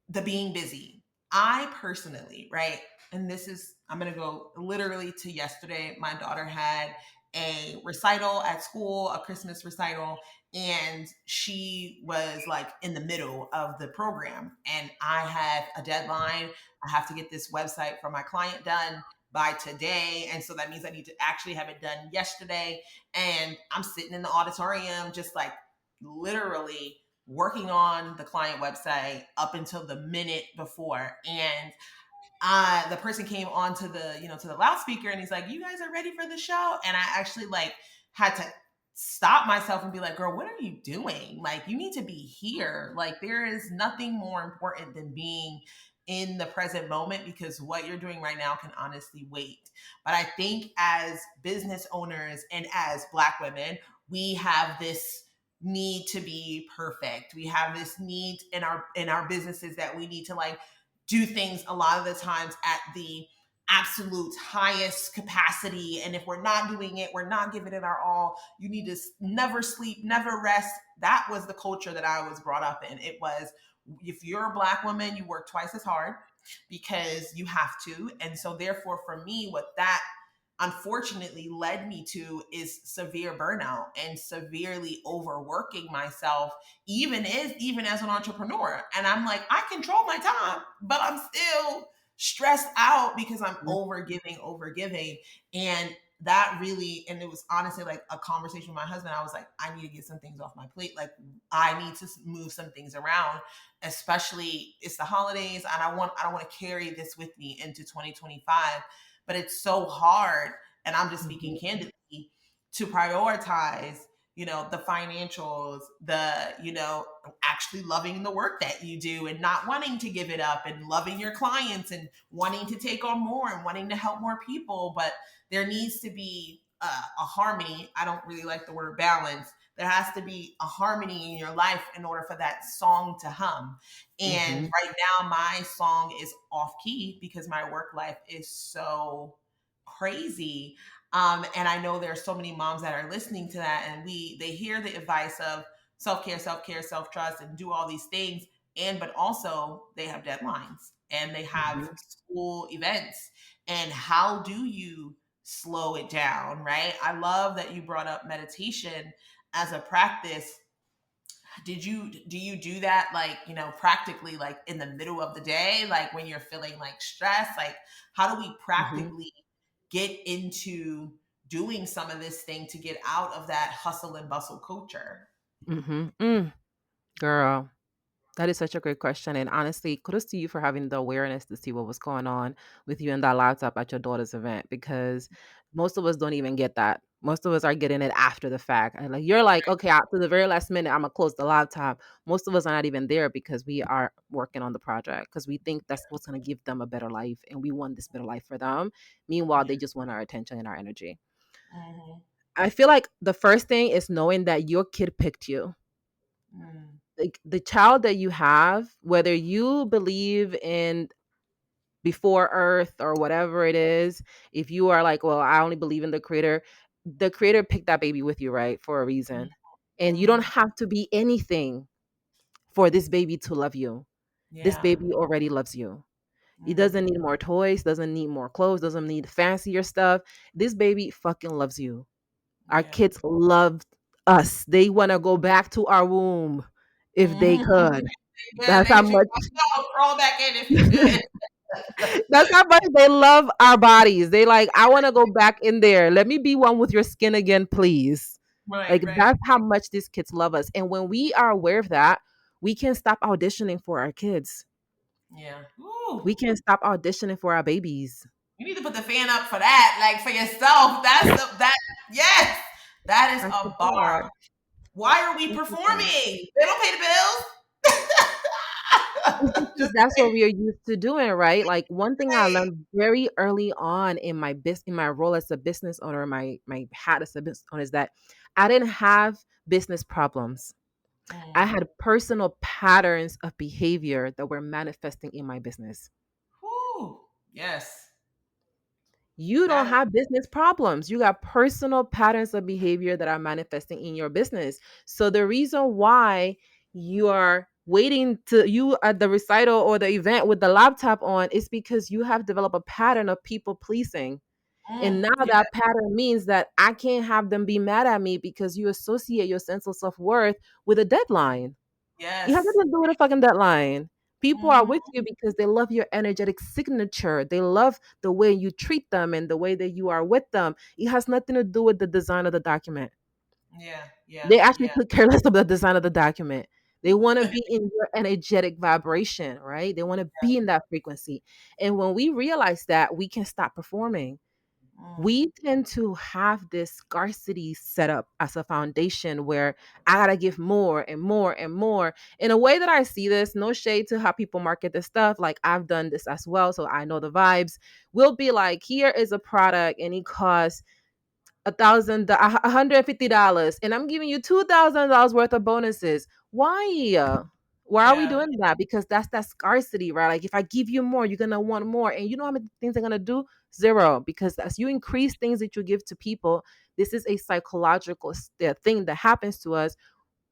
the being busy. I personally, right? And this is, I'm going to go literally to yesterday. My daughter had a recital at school, a Christmas recital, and she was like in the middle of the program. And I had a deadline. I have to get this website for my client done by today. And so that means I need to actually have it done yesterday. And I'm sitting in the auditorium, just like literally working on the client website up until the minute before. And the person came on to the, to the loudspeaker and he's like, "You guys are ready for the show?" And I actually like had to stop myself and be like, "Girl, what are you doing? Like, you need to be here. Like, there is nothing more important than being in the present moment because what you're doing right now can honestly wait." But I think as business owners and as Black women, we have this need to be perfect. We have this need in our businesses that we need to like do things a lot of the times at the absolute highest capacity. And if we're not doing it, we're not giving it our all. You need to never sleep, never rest. That was the culture that I was brought up in. It was, if you're a Black woman, you work twice as hard because you have to. And so therefore for me, what that unfortunately led me to is severe burnout and severely overworking myself, even as an entrepreneur. And I'm like, I control my time, but I'm still stressed out because I'm over giving. And that really, and it was honestly like a conversation with my husband. I was like, I need to get some things off my plate. Like I need to move some things around, especially it's the holidays, and I don't want to carry this with me into 2025. But it's so hard, and I'm just speaking Mhm. candidly, to prioritize, the financials, actually loving the work that you do and not wanting to give it up, and loving your clients and wanting to take on more and wanting to help more people. But there needs to be a harmony. I don't really like the word balance. There has to be a harmony in your life in order for that song to hum. And Mhm. right now, my song is off key because my work life is so crazy. And I know there are so many moms that are listening to that, and they hear the advice of self care, self trust, and do all these things. And but also they have deadlines and they have Mhm. school events. And how do you slow it down, right? I love that you brought up meditation as a practice. Do you do that, like, practically, like in the middle of the day, like when you're feeling like stress? Like, how do we Mhm. practically get into doing some of this thing to get out of that hustle and bustle culture? Mhm. Girl, that is such a great question. And honestly, kudos to you for having the awareness to see what was going on with you and that laptop at your daughter's event, because most of us don't even get that. Most of us are getting it after the fact. And like you're like, okay, after the very last minute, I'm gonna close the laptop. Most of us are not even there because we are working on the project because we think that's what's gonna give them a better life and we want this better life for them. Meanwhile, Yeah. they just want our attention and our energy. Hmm. I feel like the first thing is knowing that your kid picked you. Mm. Like the child that you have, whether you believe in before earth or whatever it is, if you are like, well, I only believe in the creator picked that baby with you, right? For a reason. And you don't Hmm. have to be anything for this baby to love you. This Yeah. baby already loves you. It doesn't Hmm. need more toys, doesn't need more clothes, doesn't need fancier stuff. This baby fucking loves you. Our Yeah. kids love us. They want to go back to our womb if they Hmm. could. Good. That's Make how sure you much crawl back in if you could. that's how much they love our bodies. They like, I want to go back in there. Let me be one with your skin again, please. Right. Like Right. that's how much these kids love us. And when we are aware of that, we can stop auditioning for our kids. Yeah. Ooh. We can stop auditioning for our babies. You need to put the fan up for that, like for yourself. Yes, that is I a bar. forgot. Why are we I performing? forgot. They don't pay the It's bills. because Just that's what we are used to doing, right? Like one thing I say. learned very early on in in my role as a business owner, my hat as a business owner, is that I didn't have business problems. I Mm. had personal patterns of behavior that were manifesting in my business. Whew. Yes, You don't that is. have business problems. You got personal patterns of behavior that are manifesting in your business. So the reason why you are waiting to you at the recital or the event with the laptop on is because you have developed a pattern of people pleasing. And now Yeah. that pattern means that I can't have them be mad at me because you associate your sense of self-worth with a deadline. It has Yes. nothing to do with a fucking deadline. People are Mhm. with you because they love your energetic signature. They love the way you treat them and the way that you are with them. It has nothing to do with the design of the document. Yeah. Yeah. They actually Yeah. could care less of the design of the document. They want to be in your energetic vibration, right? They want to be in that frequency. And when we realize that, we can stop performing. Mm. We tend to have this scarcity set up as a foundation where I gotta give more and more and more. In a way that I see this, no shade to how people market this stuff. Like I've done this as well, so I know the vibes. Will be like, here is a product and it costs $150, and I'm giving you $2,000 worth of bonuses. Why? Why are we Yeah. doing that? Because that's that scarcity, right? Like if I give you more, you're gonna want more, and you know how many things they're gonna do? Zero. Because as you increase things that you give to people, this is a psychological thing that happens to us.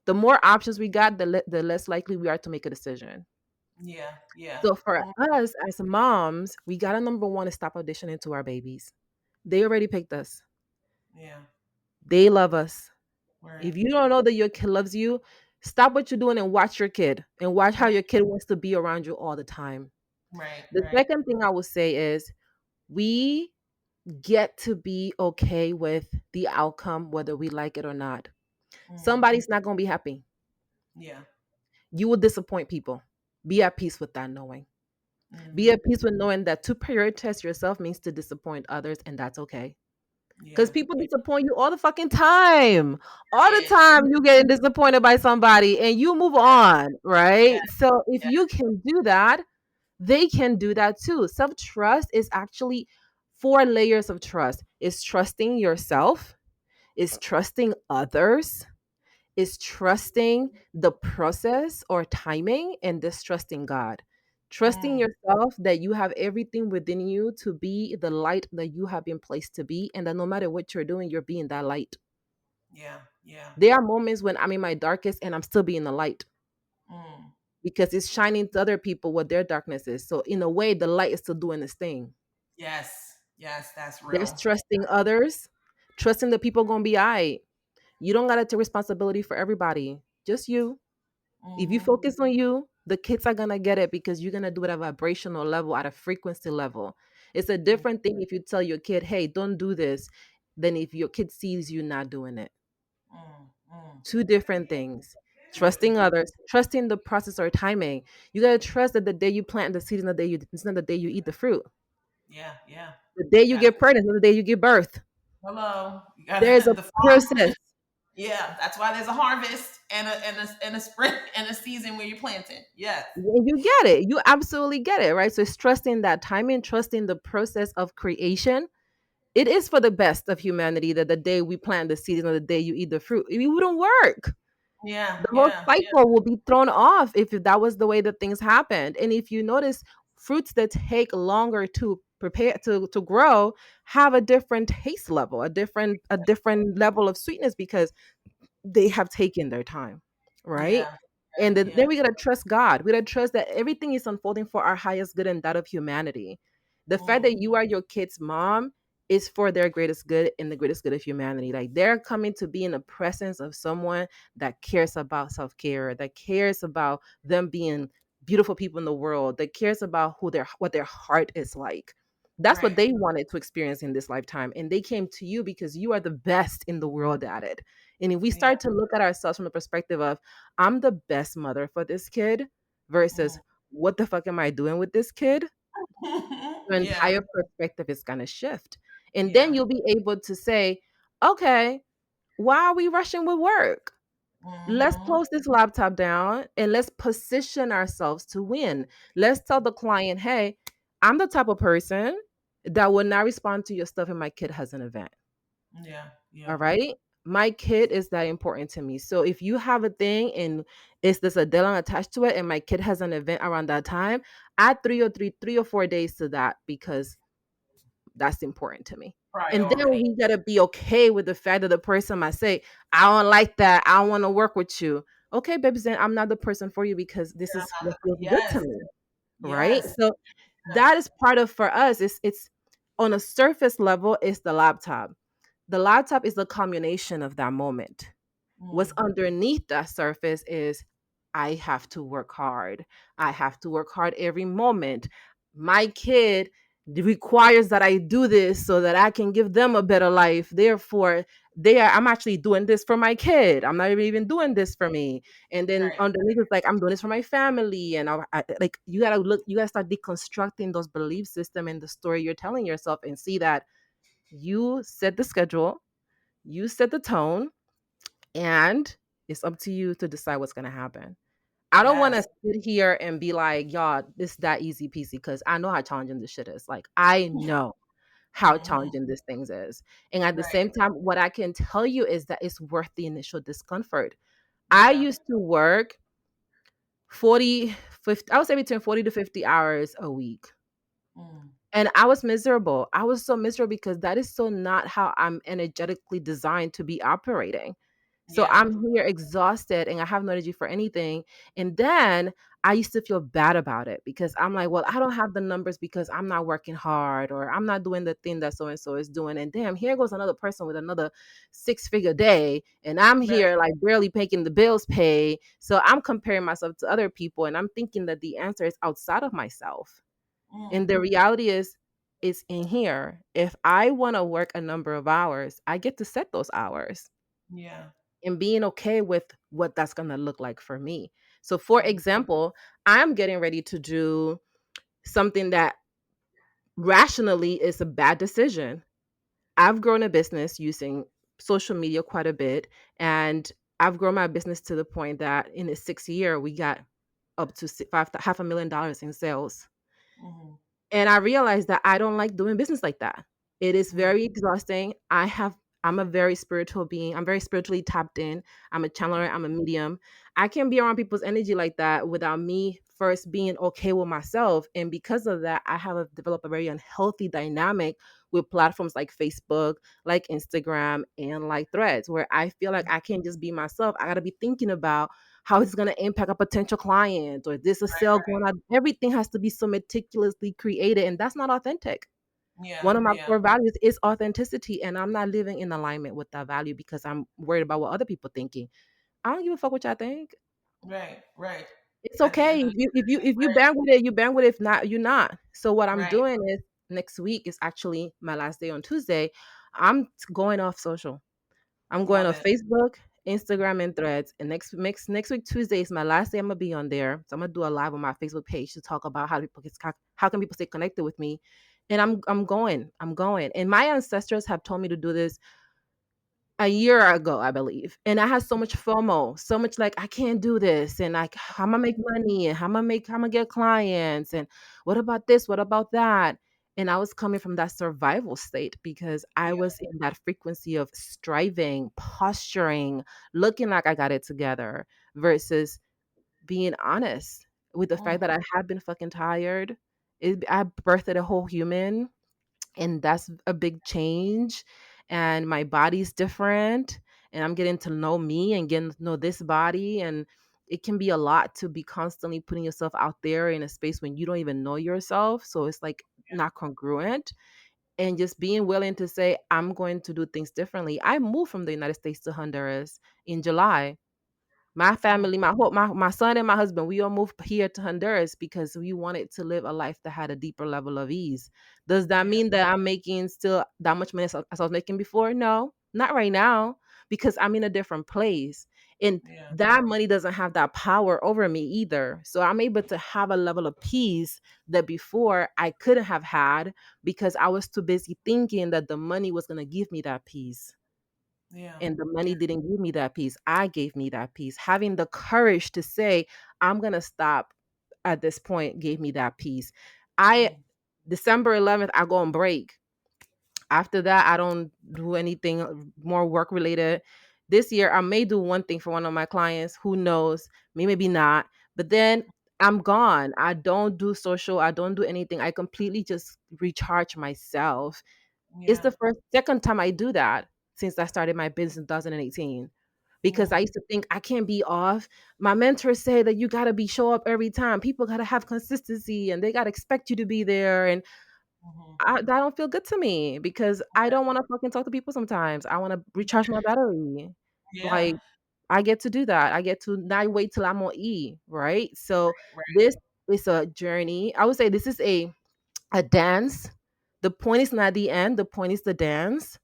The more options we got, the less likely we are to make a decision. Yeah. Yeah. So for Mm, us as moms, we gotta number one is stop auditioning to our babies. They already picked us. yeah. They love us. Word. If you don't know that your kid loves you, stop what you're doing and watch your kid and watch how Mm, your kid wants to be around you all the time. right. The Right. second thing I will say is we get to be okay with the outcome, whether we like it or not. Mm, Somebody's not going to be happy. yeah. You will disappoint people. Be at peace with that knowing. Be Mm, at peace with knowing that to prioritize yourself means to disappoint others, and that's okay. Because yeah. people disappoint you all the fucking time. All the Period. time you get disappointed by somebody and you move on, Yeah. right? So if Yeah. you can do that, they can do that too. Self-trust is actually four layers of trust. It's trusting yourself, it's trusting others, is trusting the process or timing, and distrusting God. Trusting Mm, yourself that you have everything within you to be the light that you have been placed to be, and that no matter what you're doing, you're being that light. yeah. Yeah. There are moments when I'm in my darkest and I'm still being the light Mm, because it's shining to other people what their darkness is. So, in a way, the light is still doing its thing. yes. Yes. That's There's real. trusting others, trusting the people going to be all right. You don't got to take responsibility for everybody, just you. If you Mm-hmm. focus on you, the kids are gonna get it because you're gonna do it at a vibrational level, at a frequency level. It's a Mm, different thing if you tell your kid, hey, don't do this, than if your kid sees you not doing it. mm, mm. Two different things. Yeah. Trusting others, trusting the process or timing. You gotta trust that the day you plant the seed is not the day it's not the day you eat the fruit. Yeah. Yeah. The day you Gotta. get pregnant is not the day you give birth. Hello. You There is gotta a the farm. process. Yeah. That's why there's a harvest and a spring and a season where you're planting. Yes. You get it. You absolutely get it, right? So it's trusting that timing, trusting the process of creation. It is for the best of humanity that the day we plant the seed is not the day you eat the fruit. It wouldn't work. Yeah. The whole Yeah. Yeah. cycle will be thrown off if that was the way that things happened. And if you notice, fruits that take longer to prepare to grow have a different taste level, a different level of sweetness because they have taken their time, right? Yeah. And then, Yeah. then we gotta trust God. We gotta trust that everything is unfolding for our highest good and that of humanity. The fact Mm, that you are your kid's mom is for their greatest good and the greatest good of humanity. Like they're coming to be in the presence of someone that cares about self-care, that cares about them being beautiful people in the world, that cares about what their heart is like. That's what right. they wanted to experience in this lifetime. And they came to you because you are the best in the world at it. And if we Yeah. start to look at ourselves from the perspective of, I'm the best mother for this kid versus Mm. what the fuck am I doing with this kid? Your yeah. entire perspective is going to shift. And then Yeah. you'll be able to say, okay, why are we rushing with work? Let's Mm-hmm. close this laptop down and let's position ourselves to win. Let's tell the client, hey, I'm the type of person that will not respond to your stuff if my kid has an event. Yeah. All Yeah. right. My kid is that important to me. So if you have a thing and is this a deadline attached to it and my kid has an event around that time, add 3 or 4 days to that because that's important to me. And then Priority. we gotta be okay with the fact that the person might say, I don't like that. I don't want to work with you. Okay, baby, then I'm not the person for you because this You're is not what feels good to yes. me. Right. Yes. So Yes. that is part of for us. It's on a surface level, it's the laptop. The laptop is the culmination of that moment. What's Mm. underneath that surface is I have to work hard. I have to work hard every moment. My kid requires that I do this so that I can give them a better life. Therefore, I'm actually doing this for my kid. I'm not even doing this for me. And then Right. underneath it's like I'm doing this for my family. And like you gotta start deconstructing those belief system and the story you're telling yourself and see that you set the schedule, you set the tone, and it's up to you to decide what's gonna happen. I don't want to Yes. sit here and be like, y'all, this that easy peasy because I know how challenging this shit is. Like I know how Mhm. challenging this things is. And at the Right. same time, what I can tell you is that it's worth the initial discomfort. I Yeah. used to work 40, 50, I would say between 40 to 50 hours a week. Mm. And I was miserable. I was so miserable because that is so not how I'm energetically designed to be operating. So Yeah. I'm here exhausted and I have no energy for anything. And then I used to feel bad about it because I'm like, well, I don't have the numbers because I'm not working hard or I'm not doing the thing that so and so is doing. And damn, here goes another person with another 6-figure day. And I'm Right. here like barely making the bills pay. So I'm comparing myself to other people and I'm thinking that the answer is outside of myself. And Mm. the reality is, it's in here. If I want to work a number of hours, I get to set those hours Yeah. and being okay with what that's going to look like for me. So, for Mm. example, I'm getting ready to do something that rationally is a bad decision. I've grown a business using social media quite a bit, and I've grown my business to the point that in the 6th year, we got up to half a million dollars in sales. Mhm. And I realized that I don't like doing business like that. It is Yeah. very exhausting. I'm a very spiritual being. I'm very spiritually tapped in. I'm a channeler, I'm a medium. I can't be around people's energy like that without me first being okay with myself. And because of that, I have developed a very unhealthy dynamic with platforms like Facebook, like Instagram, and like Threads, where I feel like I can't just be myself. I got to be thinking about how it's going to impact a potential client, or is this a Right. sale Right. going on. Everything has to be so meticulously created, and that's not authentic. Yeah. One of my Yeah. core values is authenticity, and I'm not living in alignment with that value because I'm worried about what other people thinking. I don't give a fuck what y'all think. Right. Right. It's At the okay end of if you right. bang with it, you bang with it. If not, you're not. So what I'm Right. doing is, next week is actually my last day on Tuesday. I'm going off social. I'm going Love on it. Facebook, Instagram, and Threads. And next week Tuesday is my last day. I'm gonna be on there. So I'm gonna do a live on my Facebook page to talk about how can people stay connected with me. And I'm going. And my ancestors have told me to do this a year ago, I believe. And I had so much FOMO, so much like I can't do this, and like how am I make money, and how am I get clients, and what about this, what about that? And I was coming from that survival state because I Yeah. was in that frequency of striving, posturing, looking like I got it together versus being honest with the fact Mm. that I have been fucking tired. I birthed a whole human, and that's a big change, and my body's different, and I'm getting to know me and getting to know this body, and it can be a lot to be constantly putting yourself out there in a space when you don't even know yourself, so it's like not congruent. And just being willing to say, I'm going to do things differently. I moved from the United States to Honduras in July. My Mm. family, my son and my husband, we all moved here to Honduras because we wanted to live a life that had a deeper level of ease. Does that Yeah. mean that I'm making still that much money as I was making before? No, not right now, because I'm in a different place. And Yeah. that money doesn't have that power over me either. So I'm able to have a level of peace that before I couldn't have had because I was too busy thinking that the money was going to give me that peace, Yeah. and the Yeah. money didn't give me that peace. I gave me that peace. Having the courage to say, I'm going to stop at this point gave me that peace. I Mm. December 11th, I go on break. After that, I don't do anything more work related. This year, I may do one thing for one of my clients. Who knows? Maybe not. But then I'm gone. I don't do social. I don't do anything. I completely just recharge myself. It's Yeah. the second time I do that since I started my business in 2018. Because Mm. I used to think I can't be off. My mentors say that you gotta be show up every time. People gotta have consistency and they gotta expect you to be there. And Mhm. that don't feel good to me because I don't want to fucking talk to people sometimes. I want to recharge my battery. Yeah. Like I get to do that. I get to not wait till I'm on E, right? So Right. this is a journey. I would say this is a dance. The point is not the end. The point is the dance.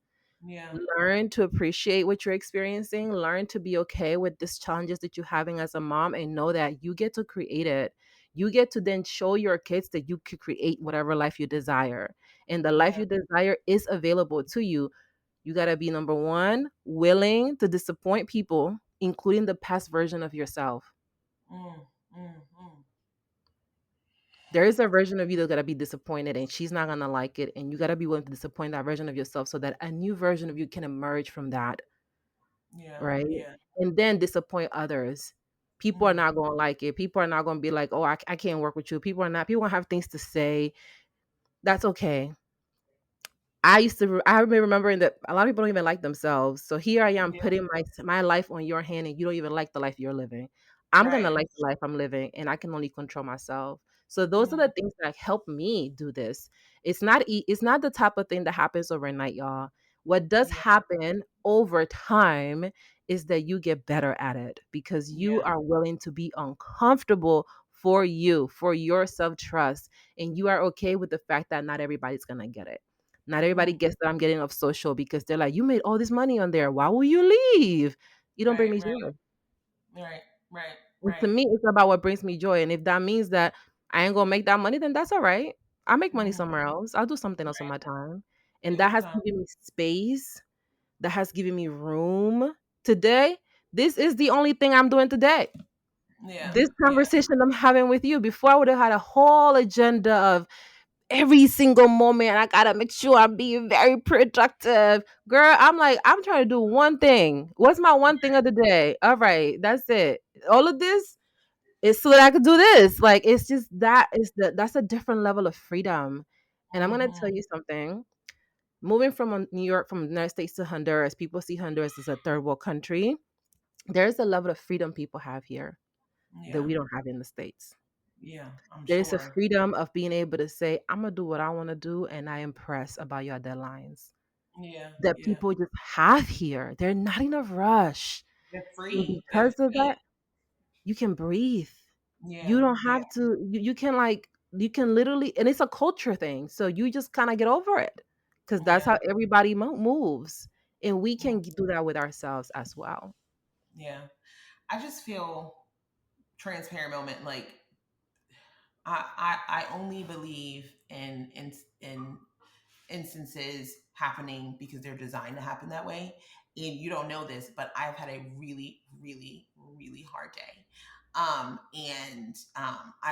Yeah. Learn to appreciate what you're experiencing. Learn to be okay with these challenges that you're having as a mom, and know that you get to create it. You get to then show your kids that you could create whatever life you desire, and the life Yeah. you desire is available to you. You got to be, number one, willing to disappoint people, including the past version of yourself. Mm. Mm. Mm. There is a version of you that's gonna be disappointed and she's not gonna like it. And you gotta be willing to disappoint that version of yourself so that a new version of you can emerge from that, Yeah, right? yeah. And then disappoint others. People are Mm, not gonna like it. People are not gonna be like, oh, I can't work with you. People gonna have things to say. That's okay. I remember remembering that a lot of people don't even like themselves. So here I am yeah, putting my life on your hand and you don't even like the life you're living. I'm gonna right. like the life I'm living and I can only control myself. So those are Mm, the things that help me do this. It's not the type of thing that happens overnight, y'all. What does yeah, happen over time is that you get better at it because you yeah. are willing to be uncomfortable for you, for your self-trust, and you are okay with the fact that not everybody's gonna get it. Not everybody Mm, gets that I'm getting off social because they're like, "You made all this money on there. Why will you leave? You don't bring right, me right, joy." right, right, And to right. me, it's about what brings me joy. And if that means that I ain't gonna make that money, then that's all right. I'll make money Mhm, somewhere else. I'll do something else with right. my time. And Take that your has time. given me space. That has given me room. Today, this is the only thing I'm doing today. Yeah, This yeah, conversation I'm having with you. Before I would have had a whole agenda of every single moment. I gotta make sure I'm being very productive. Girl, I'm like, I'm trying to do one thing. What's my one thing of the day? All right, that's it. All of this is so that I could do this. Like it's just that's a different level of freedom. And I'm gonna tell mhm, you something. Moving from New York, from the United States to Honduras, people see Honduras as a third world country. There's a level of freedom people have here that yeah, we don't have in the States. yeah, I'm There's a sure. freedom of being able to say, I'm gonna do what I want to do, and I impress about your deadlines Yeah, that yeah. people just have here. They're not in a rush. They're And free. They're because of free. that, you can breathe. You Yeah, don't yeah, have to, you can like, you can literally, and it's a culture thing. So you just kind of get over it because that's yeah, how everybody moves. And we mm, can do that with ourselves as well. yeah. I just feel transparent moment. Like I only believe in instances happening because they're designed to happen that way. And you don't know this, but I've had a really, really, really hard day. I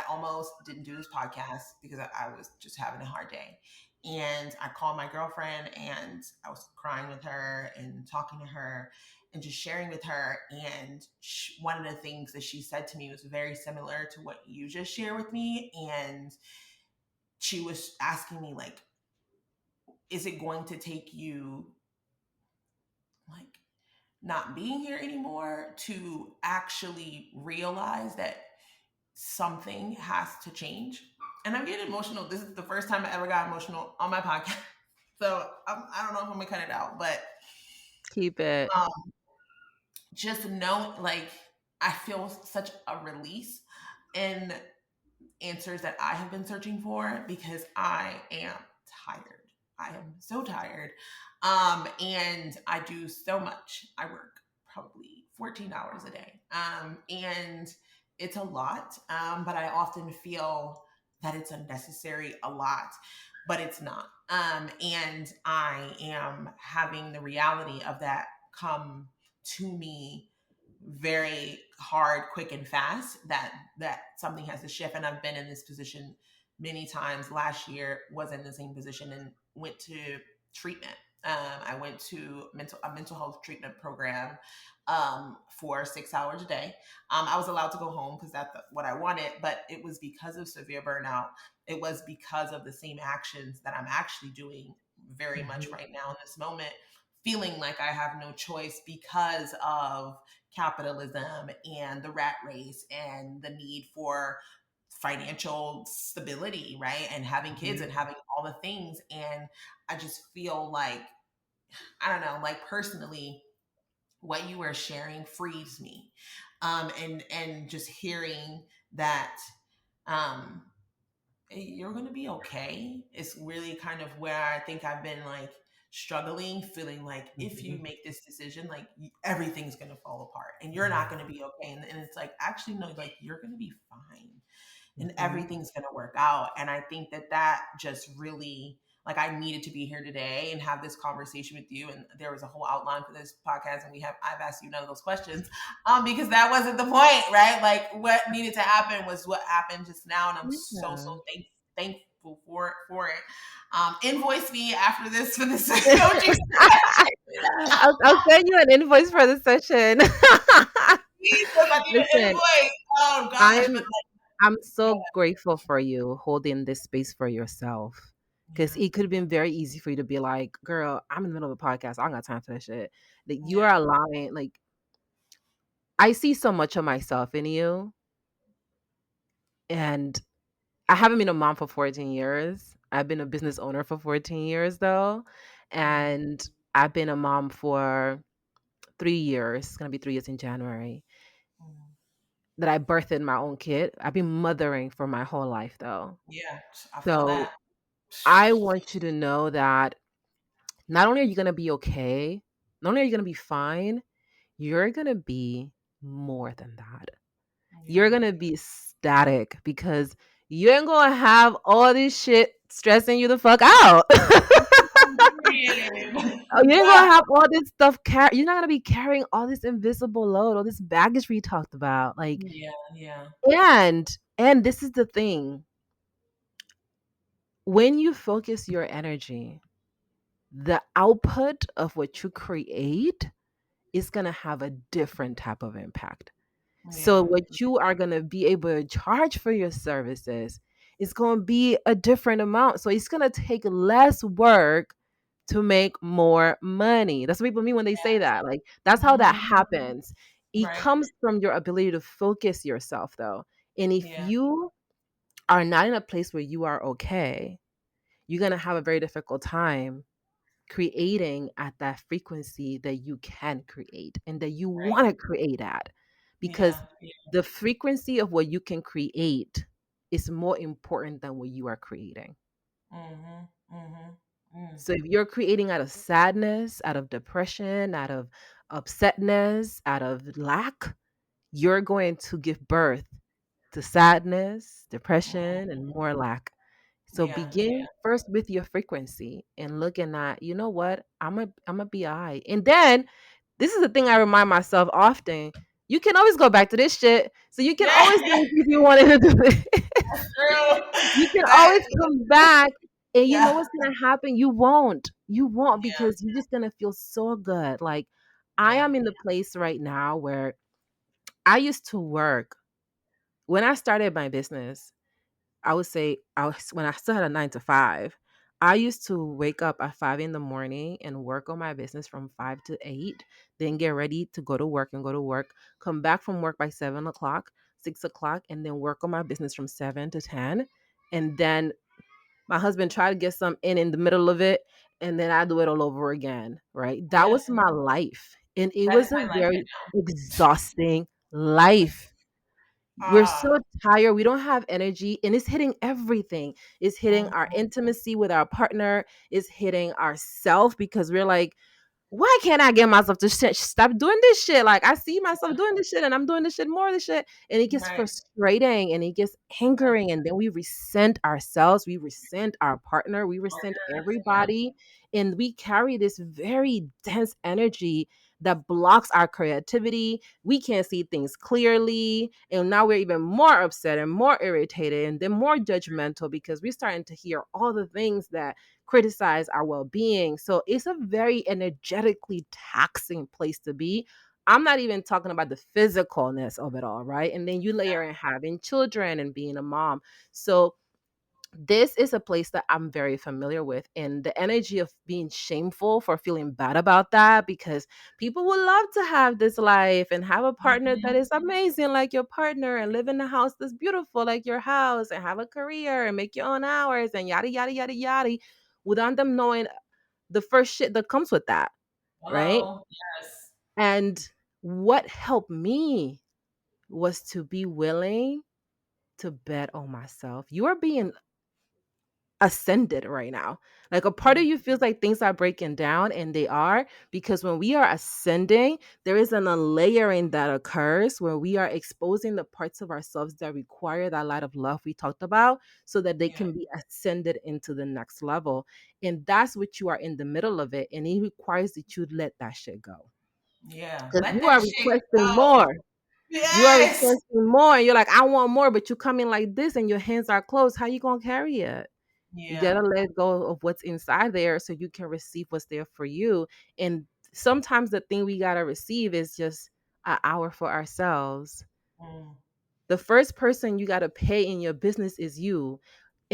almost didn't do this podcast because I was just having a hard day. And I called my girlfriend and I was crying with her and talking to her and just sharing with her. And one of the things that she said to me was very similar to what you just shared with me. And she was asking me, like, is it going to take you like not being here anymore to actually realize that something has to change? And I'm getting emotional. This is the first time I ever got emotional on my podcast. So I don't know if I'm gonna cut it out, but Keep it. um, just know, like, I feel such a release in answers that I have been searching for because I am tired. I am so tired. And I do so much. I work probably 14 hours a day. And it's a lot. But I often feel that it's unnecessary a lot, but it's not. And I am having the reality of that come to me very hard, quick, and fast, that something has to shift. And I've been in this position many times. Last year was in the same position and went to treatment. I went to a mental health treatment program for 6 hours a day. I was allowed to go home because that's what I wanted, but it was because of severe burnout. It was because of the same actions that I'm actually doing very much Mhm. right now in this moment, feeling like I have no choice because of capitalism and the rat race and the need for financial stability, right? And having kids and Mhm. having all the things. And I just feel like, I don't know, like personally, what you were sharing frees me. And just hearing that um, you're going to be okay. It's really kind of where I think I've been like struggling, feeling like if you Mhm. make this decision, like everything's going to fall apart and you're not going to be okay. And it's like, actually, no, like you're going to be fine and Mhm. everything's going to work out. And I think that that just really like I needed to be here today and have this conversation with you. And there was a whole outline for this podcast, and I've asked you none of those questions, because that wasn't the point, right? Like what needed to happen was what happened just now, and I'm so Yeah. thankful for it. Invoice me after this for this coaching session. I'll send you an invoice for the session. Jesus, I need an Listen, invoice. Oh gosh, but I'm I'm so grateful for you holding this space for yourself. Because yeah, it could have been very easy for you to be like, girl, I'm in the middle of a podcast. I don't got time for that shit. Like you yeah, are allowing, like, I see so much of myself in you. And I haven't been a mom for 14 years. I've been a business owner for 14 years though. mm, And I've been a mom for 3 years. It's gonna be 3 years in January. mm. That I birthed my own kid. I've been mothering for my whole life though. Yeah, I feel So that. I want you to know that not only are you gonna be okay, not only are you gonna be fine, you're gonna be more than that. Yeah. You're gonna be static because you ain't gonna have all this shit stressing you the fuck out. Period. You ain't gonna have all this stuff you're not gonna be carrying all this invisible load, all this baggage we talked about. Like, Yeah, yeah, and this is the thing. When you focus your energy, the output of what you create is going to have a different type of impact. So yeah, what you are going to be able to charge for your services is going to be a different amount. So it's going to take less work to make more money. That's what people mean when they say that. Like that's how that hmm, happens. It right, comes from your ability to focus yourself though. And if yeah, you are not in a place where you are okay, you're going to have a very difficult time creating at that frequency that you can create and that you right, want to create at, because yeah, yeah, the frequency of what you can create is more important than what you are creating. mm-hmm, mm-hmm, mm, So if you're creating out of sadness, out of depression, out of upsetness, out of lack, you're going to give birth to sadness, mm, depression, and more lack. So yeah, begin first with your frequency and looking at, you know what, I'm a bi. And then this is the thing I remind myself often. You can always go back to this shit. So you can yeah, always do it if you wanted to do it. true. You can That, always come back. And you know yeah, what's gonna happen? You won't. You won't yeah, because you're just gonna feel so good. Like I yeah, am in the place right now where I used to work when I started my business. I would say when I still had a 9 to 5, I used to wake up at 5 in the morning and work on my business from 5 to 8, then get ready to go to work, come back from work by 7 o'clock, 6 o'clock, and then work on my business from 7 to 10. And then my husband tried to get some in the middle of it, and then I do it all over again. Right. That yeah. was my life. And it That's was a my life very right exhausting life. now. We're so tired. We don't have energy, and it's hitting everything. It's hitting Mm, our intimacy with our partner. It's hitting ourself because we're like, why can't I get myself to stop doing this shit? Like I see myself doing this shit and I'm doing this shit, more of this shit. And it gets right, frustrating and it gets angering. And then we resent ourselves. We resent our partner. We resent yeah, everybody. And we carry this very dense energy that blocks our creativity. We can't see things clearly. And now we're even more upset and more irritated and then more judgmental because we're starting to hear all the things that criticize our well-being. So it's a very energetically taxing place to be. I'm not even talking about the physicalness of it all, right? And then you layer in having children and being a mom. So this is a place that I'm very familiar with, and the energy of being shameful for feeling bad about that, because people would love to have this life and have a partner that mhm, is amazing like your partner and live in a house that's beautiful like your house and have a career and make your own hours and yada yada yada yada, without them knowing the first shit that comes with that, right? hello, yes, And what helped me was to be willing to bet on myself. You are being ascended right now. Like a part of you feels like things are breaking down, and they are, because when we are ascending, there is a layering that occurs where we are exposing the parts of ourselves that require that light of love we talked about so that they Yeah. can be ascended into the next level. And that's what you are in the middle of it. And it requires that you let that shit go. Yeah. Because Let you that are shit requesting go. more. You are Yes. requesting more. And you're like, I want more, but you come in like this and your hands are closed. How you gonna carry it? You Yeah. gotta let go of what's inside there so you can receive what's there for you. And sometimes the thing we gotta receive is just an hour for ourselves. Mm, The first person you got to pay in your business is you.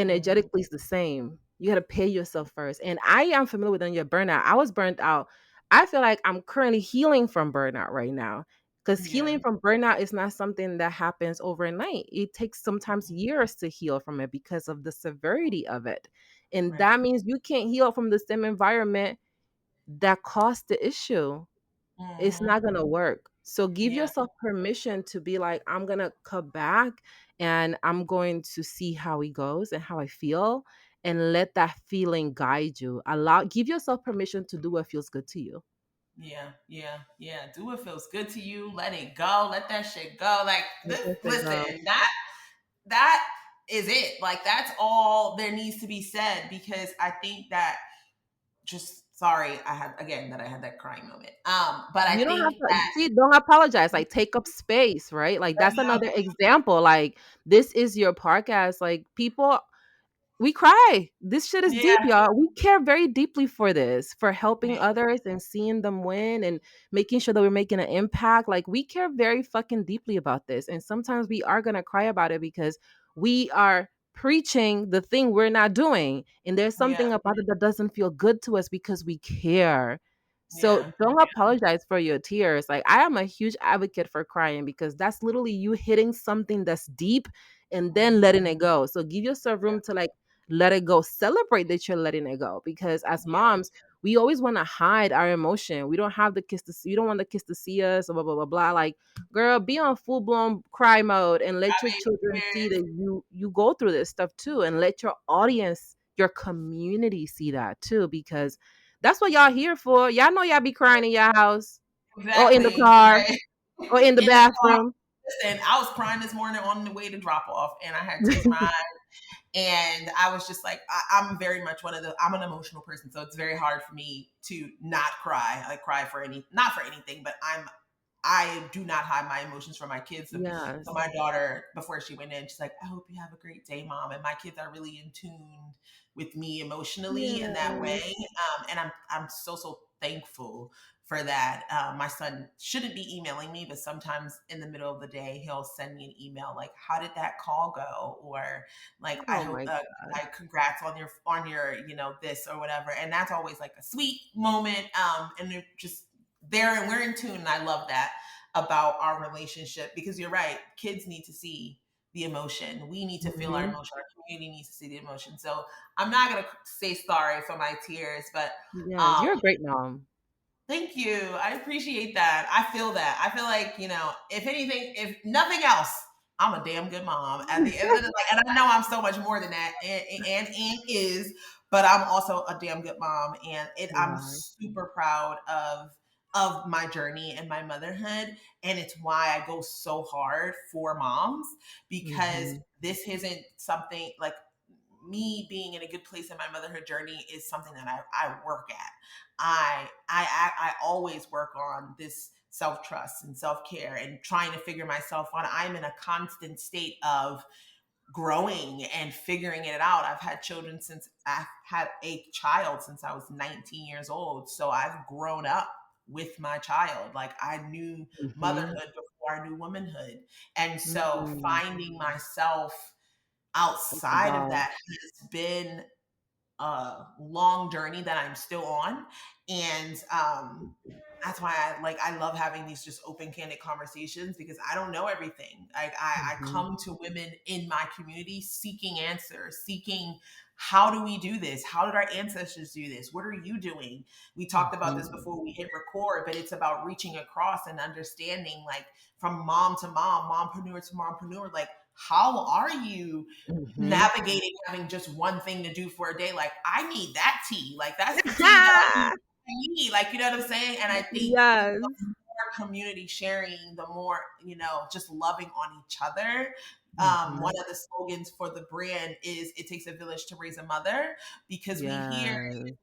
mhm. Energetically, it's the same. You got to pay yourself first. And I am familiar with your burnout. I was burnt out. I feel like I'm currently healing from burnout right now, because Yeah. healing from burnout is not something that happens overnight. It takes sometimes years to heal from it because of the severity of it. And Right. that means you can't heal from the same environment that caused the issue. It's Hmm. not gonna work. So give Yeah. yourself permission to be like, I'm gonna come back and I'm going to see how it goes and how I feel, and let that feeling guide you. Give yourself permission to do what feels good to you. Yeah. Yeah. Yeah. Do what feels good to you. Let it go. Let that shit go. Like Let this. that shit go. Listen. That is it. Like that's all there needs to be said because I think that just sorry I had that crying moment. But I You don't have think to that see, don't apologize. Like take up space, right? Like that's yeah, another example. Like this is your podcast. Like people, we cry. This shit is deep, yeah, y'all. We care very deeply for this, for helping yeah, others and seeing them win and making sure that we're making an impact. Like we care very fucking deeply about this. And sometimes we are gonna cry about it because we are preaching the thing we're not doing. And there's yeah, something about it that doesn't feel good to us because we care. So yeah, don't apologize for your tears. Like I am a huge advocate for crying because that's literally you hitting something that's deep and then letting it go. So give yourself room to like let it go. Celebrate that you're letting it go. Because as yeah. moms, we always want to hide our emotion. We don't have the kids to see, we don't want the kids to see us, blah, blah, blah, blah. Like, girl, be on full blown cry mode and let I your mean, children see cheers. that you go through this stuff too. And let your audience, your community see that too. Because that's what y'all here for. Y'all know y'all be crying in your house or in the Exactly. car Right. or in the In the car. bathroom. Listen, I was crying this morning on the way to drop off, and I had tears in my eyes. And I was just like, I'm very much I'm an emotional person. So it's very hard for me to not cry. I cry for not for anything, but I do not hide my emotions from my kids. So Yes. my daughter, before she went in, she's like, I hope you have a great day, mom. And my kids are really in tune with me emotionally in that Yes. way. And I'm so thankful for that. My son shouldn't be emailing me, but sometimes in the middle of the day, he'll send me an email like, how did that call go? Or like, I Oh hope, my God. I congrats on your, this or whatever. And that's always like a sweet moment. And they're just there and we're in tune. And I love that about our relationship because you're right. Kids need to see the emotion. We need to feel our Hmm. emotion. Our community needs to see the emotion. So I'm not going to say sorry for my tears, but Yes, um, you're a great mom. thank you. I appreciate that. I feel that. I feel like, if anything, if nothing else, I'm a damn good mom at the end of the day. And I know I'm so much more than that and is, but I'm also a damn good mom. And You I'm are. super proud of my journey and my motherhood. And it's why I go so hard for moms because Mhm. this isn't something like me being in a good place in my motherhood journey is something that I work at. I always work on this self trust and self care and trying to figure myself out. I'm in a constant state of growing and figuring it out. I've had children since I've had a child since I was 19 years old. So I've grown up with my child. Like I knew Mhm. motherhood before I knew womanhood. And so Mhm. finding myself That's a outside of boss. that has been a long journey that I'm still on. And that's why I love having these just open, candid conversations because I don't know everything. I Mhm. come to women in my community seeking answers, seeking how do we do this? How did our ancestors do this? What are you doing? We talked about this Mhm. before we hit record, but it's about reaching across and understanding like from mom to mom, mompreneur to mompreneur, like how are you Mhm. navigating having just one thing to do for a day? Like, I need that tea. Like, that's the tea that I need. Like, you know what I'm saying? And I think Yes. more community sharing, the more, just loving on each other. One Mhm. of the slogans for the brand is "It takes a village to raise a mother," because we hear Yes.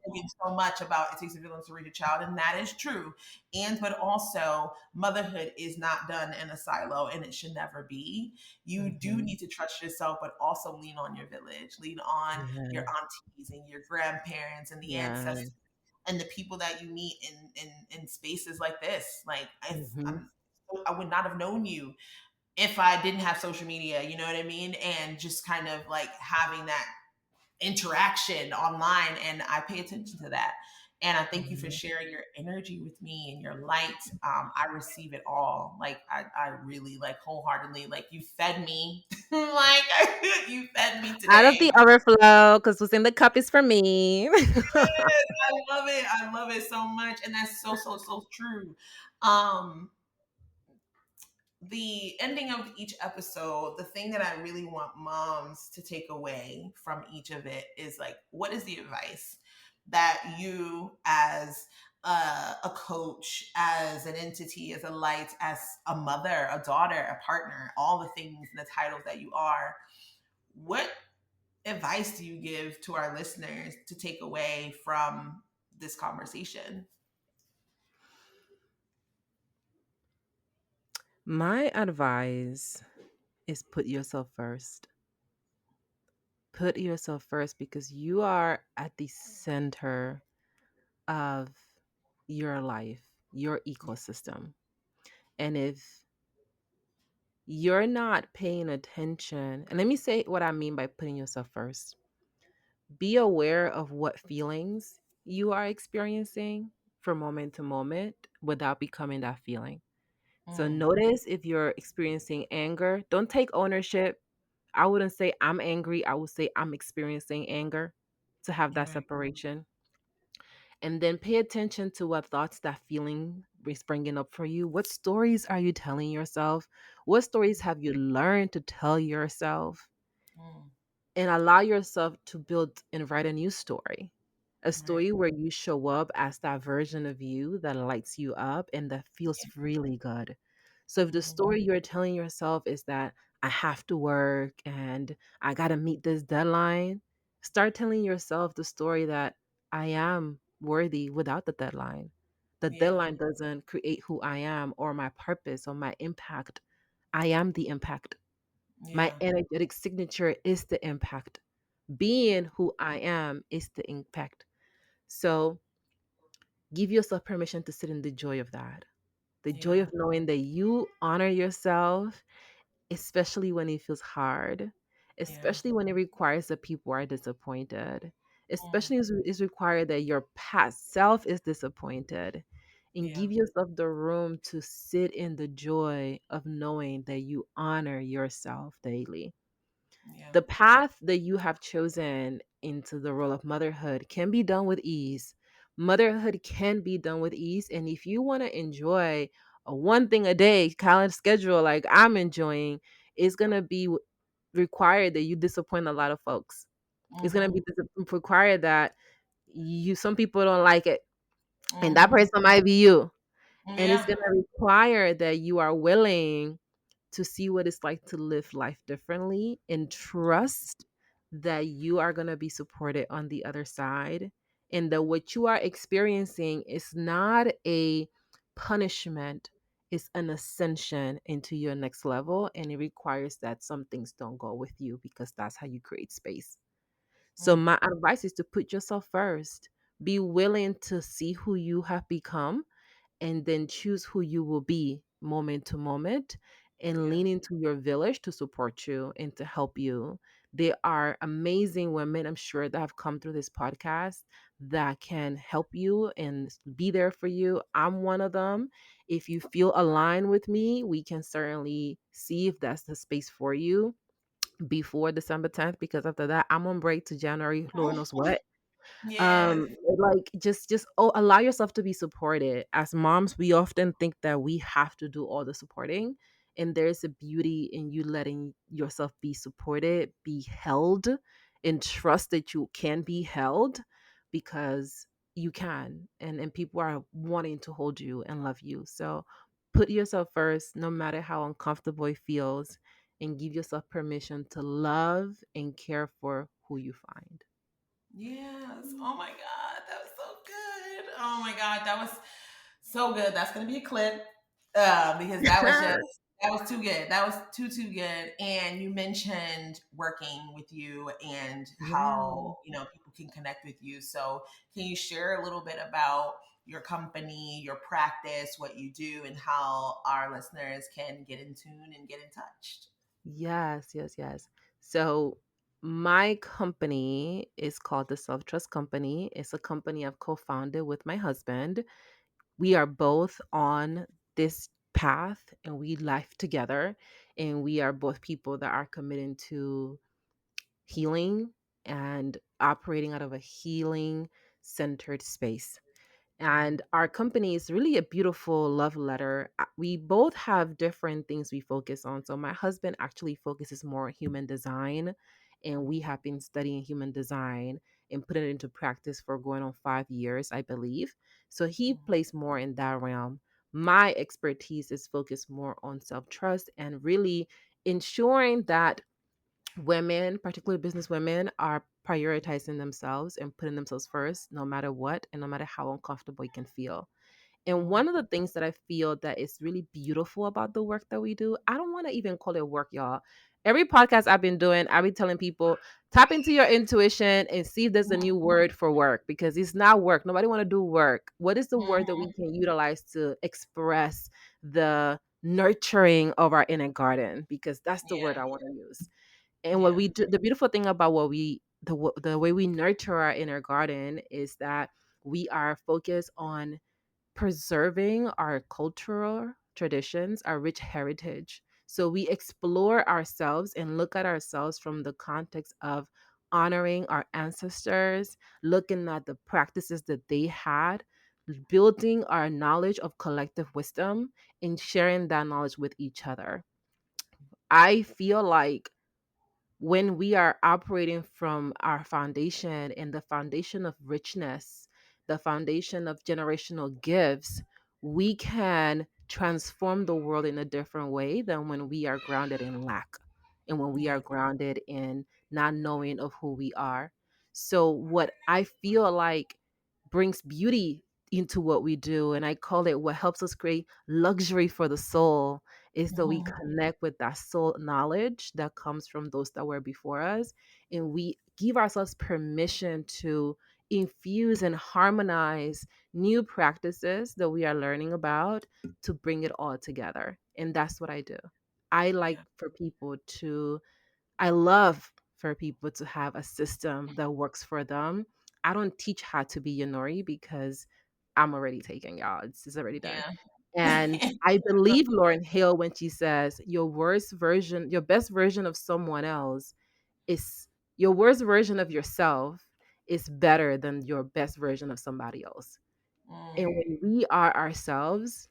so much about it takes a village to raise a child, and that is true. And but also, motherhood is not done in a silo, and it should never be. You do Mhm. need to trust yourself, but also lean on your village, lean on your Yeah. aunties and your grandparents and the Yeah. ancestors and the people that you meet in spaces like this. Like, if Mhm. I would not have known you if I didn't have social media, you know what I mean? And just kind of like having that interaction online, and I pay attention to that. And I thank you for Mhm. sharing your energy with me and your light. I receive it all. Like, I really, like, wholeheartedly, like, you fed me. Like, you fed me Out of today. the overflow, because what's in the cup is for me. Yes, I love it. I love it so much. And that's so, so, so true. Um, the ending of each episode, the thing that I really want moms to take away from each of it is, like, what is the advice that you, as a coach, as an entity, as a light, as a mother, a daughter, a partner, all the things and the titles that you are, what advice do you give to our listeners to take away from this conversation? My advice is put yourself first. Put yourself first because you are at the center of your life, your ecosystem. And if you're not paying attention, and let me say what I mean by putting yourself first. Be aware of what feelings you are experiencing from moment to moment without becoming that feeling. So Mm, notice if you're experiencing anger, don't take ownership. I wouldn't say I'm angry. I would say I'm experiencing anger to have you're that right. separation. And then pay attention to what thoughts that feeling is bringing up for you. What stories are you telling yourself? What stories have you learned to tell yourself? Mm, And allow yourself to build and write a new story. A right. story where you show up as that version of you that lights you up and that feels really good. So if the Mhm, story you're telling yourself is that I have to work and I got to meet this deadline, start telling yourself the story that I am worthy without the deadline. The yeah. deadline doesn't create who I am or my purpose or my impact. I am the impact. My Yeah. energetic signature is the impact. Being who I am is the impact. So give yourself permission to sit in the joy of that. The joy Yeah. of knowing that you honor yourself, especially when it feels hard, Yeah. especially when it requires that people are disappointed, Mm, especially as it's required that your past self is disappointed. And yeah. give yourself the room to sit in the joy of knowing that you honor yourself daily. Yeah. The path that you have chosen into the role of motherhood can be done with ease. Motherhood can be done with ease. And if you want to enjoy a one thing a day calendar schedule like I'm enjoying, it's going to be required that you disappoint a lot of folks. It's going to Mhm. be required that some people don't like it. And that Mhm. person might be you. And it's Yeah. going to require that you are willing to see what it's like to live life differently and trust that you are going to be supported on the other side and that what you are experiencing is not a punishment, it's an ascension into your next level, and it requires that some things don't go with you because that's how you create space. So Mm, my advice is to put yourself first. Be willing to see who you have become and then choose who you will be moment to moment and yeah. lean into your village to support you and to help you. There are amazing women, I'm sure, that have come through this podcast that can help you and be there for you. I'm one of them. If you feel aligned with me, we can certainly see if that's the space for you before December 10th, because after that, I'm on break to January, Lord knows what. Yes. Like just allow yourself to be supported. As moms, we often think that we have to do all the supporting, And there's a beauty in you letting yourself be supported, be held, and trust that you can be held, because you can, and people are wanting to hold you and love you. So put yourself first, no matter how uncomfortable it feels, and give yourself permission to love and care for who you find. Yes. Oh my God. That was so good. Oh my God. That was so good. That's going to be a clip because that was too good. That was too good. And you mentioned working with you and Yeah. how, people can connect with you. So can you share a little bit about your company, your practice, what you do, and how our listeners can get in tune and get in touch? Yes, yes, yes. So my company is called the Self Trust Company. It's a company I've co-founded with my husband. We are both on this path and we life together, and we are both people that are committed to healing and operating out of a healing centered space. And our company is really a beautiful love letter. We both have different things we focus on. So, my husband actually focuses more on human design, and we have been studying human design and putting it into practice for going on 5 years, I believe. So, he plays more in that realm. My expertise is focused more on self trust and really ensuring that women, particularly business women, are prioritizing themselves and putting themselves first, no matter what, and no matter how uncomfortable it can feel. And Mhm. one of the things that I feel that is really beautiful about the work that we do, I don't want to even call it work, y'all. Every podcast I've been doing, I've been telling people, tap into your intuition and see if there's a new word for work, because it's not work. Nobody want to do work. What is the word that we Mhm. can utilize to express the nurturing of our inner garden? Because that's the word Yeah. I want to use. And what Yeah. we do, the beautiful thing about the way we nurture our inner garden is that we are focused on preserving our cultural traditions, our rich heritage. So we explore ourselves and look at ourselves from the context of honoring our ancestors, looking at the practices that they had, building our knowledge of collective wisdom, and sharing that knowledge with each other. I feel like when we are operating from our foundation and the foundation of richness, the foundation of generational gifts, we can transform the world in a different way than when we are grounded in lack and when we Yeah. are grounded in not knowing of who we are. So, what I feel like brings beauty into what we do, and I call it what helps us create luxury for the soul, is that we Mhm. connect with that soul knowledge that comes from those that were before us, and we give ourselves permission to infuse and harmonize new practices that we are learning about to bring it all together. And that's what I do. I like Yeah. for people to I love for people to have a system that works for them. I don't teach how to be Yonori because I'm already taken, y'all. It's already done. Yeah. And I believe Lauren Hill when she says your worst version, your best version of someone else is your worst version of yourself is better than your best version of somebody else. And Mm. when we are ourselves,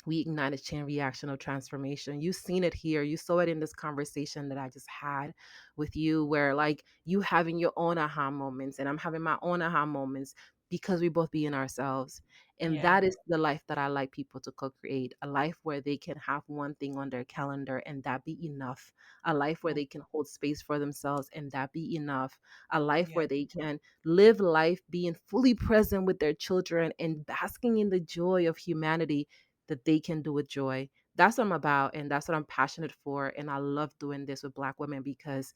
we ignite a chain reaction of transformation. You've seen it here. You saw it in this conversation that I just had with you, where like you having your own aha moments and I'm having my own aha moments because we both be in ourselves. And Yeah. that is the life that I like people to co-create, a life where they can have one thing on their calendar and that be enough, a life where Mm. they can hold space for themselves and that be enough, a life Yeah. where they can live life being fully present with their children and basking in the joy of humanity that they can do with joy. That's what I'm about, and that's what I'm passionate for. And I love doing this with Black women because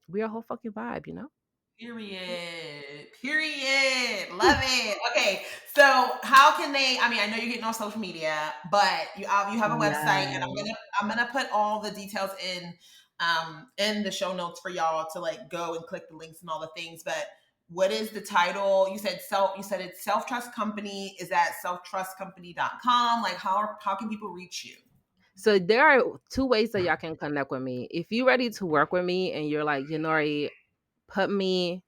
we're a whole fucking vibe, you know? Period. Period. Love it. Okay. So how can they, I mean, I know you're getting on social media, but you have a website and Yeah. I'm gonna put all the details in the show notes for y'all to like go and click the links and all the things. But what is the title? You said it's Self Trust Company. Is that selftrustcompany.com? Like how can people reach you? So there are two ways that y'all can connect with me. If you're ready to work with me and you're like, Yennori, put me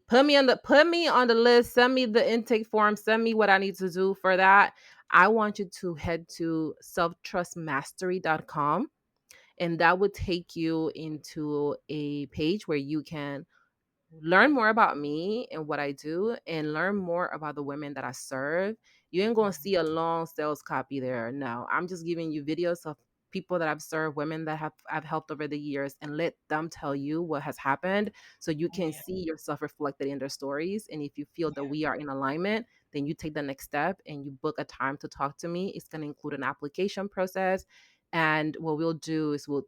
put me on the list, send me the intake form, send me what I need to do for that. I want you to head to selftrustmastery.com, and that would take you into a page where you can learn more about me and what I do and learn more about the women that I serve. You ain't gonna see a long sales copy there. No, I'm just giving you videos of people that I've served, women that I've helped over the years, and let them tell you what has happened so you can Yeah. see yourself reflected in their stories. And if you feel that we are in alignment, then you take the next step and you book a time to talk to me. It's gonna include an application process. And what we'll do is we'll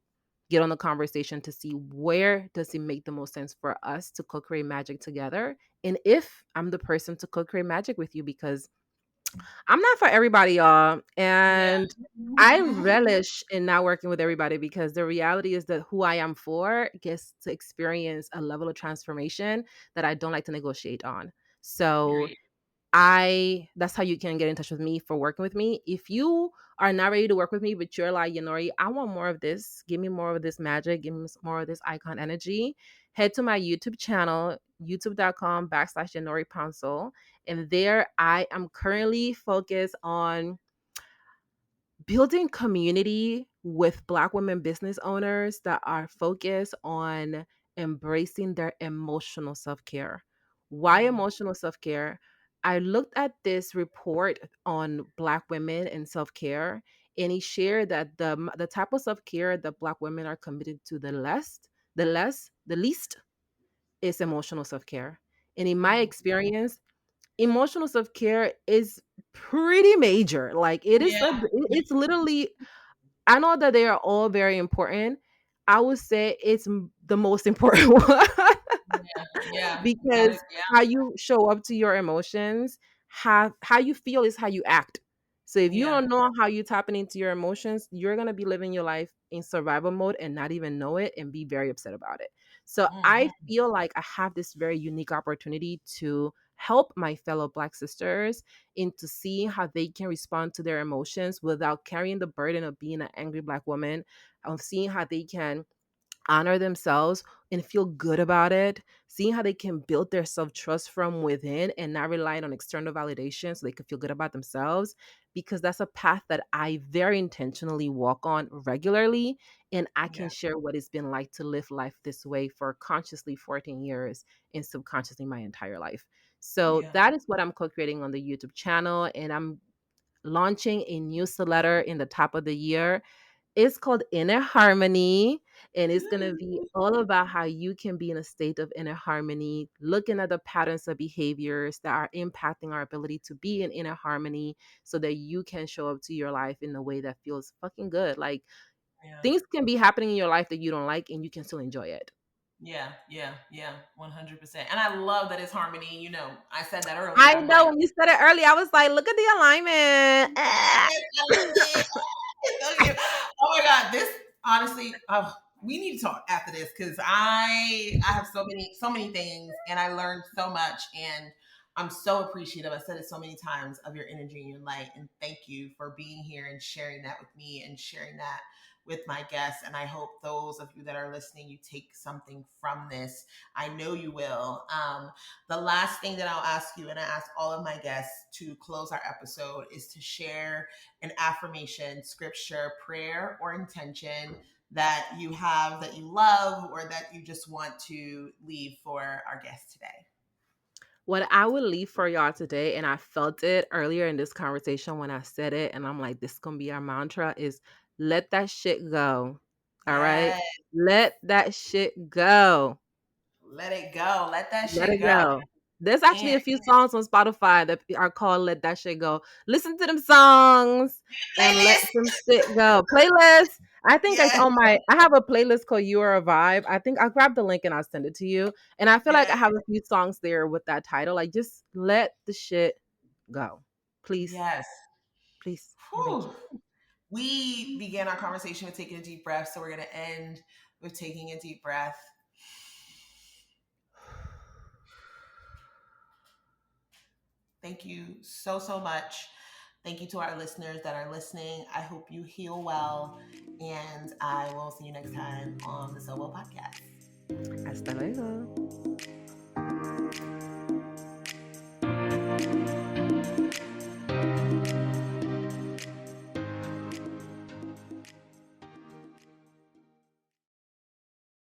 get on the conversation to see where does it make the most sense for us to co-create magic together, and if I'm the person to co-create magic with you, because I'm not for everybody, y'all. Yeah. And I relish in not working with everybody, because the reality is that who I am for gets to experience a level of transformation that I don't like to negotiate on. So Period. that's how you can get in touch with me for working with me. If you are not ready to work with me, but you're like, Yenory, I want more of this. Give me more of this magic. Give me more of this icon energy. Head to my YouTube channel, youtube.com/Yenory Pouncil. And there I am currently focused on building community with Black women business owners that are focused on embracing their emotional self-care. Why Mm. emotional self-care? I looked at this report on Black women and self-care, and it shared that the type of self-care that Black women are committed to the least is emotional self-care. And in my Mm. experience, emotional self-care is pretty major. Like Yeah. it's literally, I know that they are all very important. I would say it's the most important one. Yeah. Yeah. Because Yeah. how you show up to your emotions, how you feel is how you act. So if you Yeah. don't know how you tapping into your emotions, you're gonna be living your life in survival mode and not even know it and be very upset about it. So I Mhm. feel like I have this very unique opportunity to help my fellow Black sisters into seeing how they can respond to their emotions without carrying the burden of being an angry Black woman, of seeing how they can honor themselves and feel good about it, seeing how they can build their self trust from within and not relying on external validation so they can feel good about themselves. Because that's a path that I very intentionally walk on regularly. And I can Yeah. share what it's been like to live life this way for consciously 14 years and subconsciously my entire life. So Yeah. that is what I'm co creating on the YouTube channel. And I'm launching a newsletter in the top of the year. It's called Inner Harmony, and it's going to be all about how you can be in a state of inner harmony, looking at the patterns of behaviors that are impacting our ability to be in inner harmony so that you can show up to your life in a way that feels fucking good. Like, Yeah. things can be happening in your life that you don't like and you can still enjoy it. Yeah. Yeah. Yeah. 100%. And I love that it's harmony. You know, I said that earlier. I I'm know like, when you said it earlier, I was like, look at the alignment. Ah. I love it. It's so cute. Oh my God. This honestly, oh, we need to talk after this because I have so many things and I learned so much and I'm so appreciative. I said it so many times of your energy and your light. And thank you for being here and sharing that with me and sharing that with my guests. And I hope those of you that are listening, you take something from this. I know you will. The last thing that I'll ask you, and I ask all of my guests to close our episode, is to share an affirmation, scripture, prayer, or intention that you have that you love or that you just want to leave for our guests today. What I would leave for y'all today, and I felt it earlier in this conversation when I said it, and I'm like, this is gonna be our mantra, is let that shit go. All right? Yes. Let that shit go. Let it go. Let that Let shit it go. go. There's actually And a few songs on Spotify that are called Let That Shit Go. Listen to them songs and let playlist. some shit go. Playlist. I think it's Yes. on I have a playlist called You Are a Vibe. I think I'll grab the link and I'll send it to you. And I feel like I Yes. have a few songs there with that title. Like, just let the shit go. Please, Yes. please, and thank Whew. We began our conversation with taking a deep breath. So we're going to end with taking a deep breath. Thank you so, so much. Thank you to our listeners that are listening. I hope you heal well. And I will see you next time on the So Well podcast. you. Hasta luego.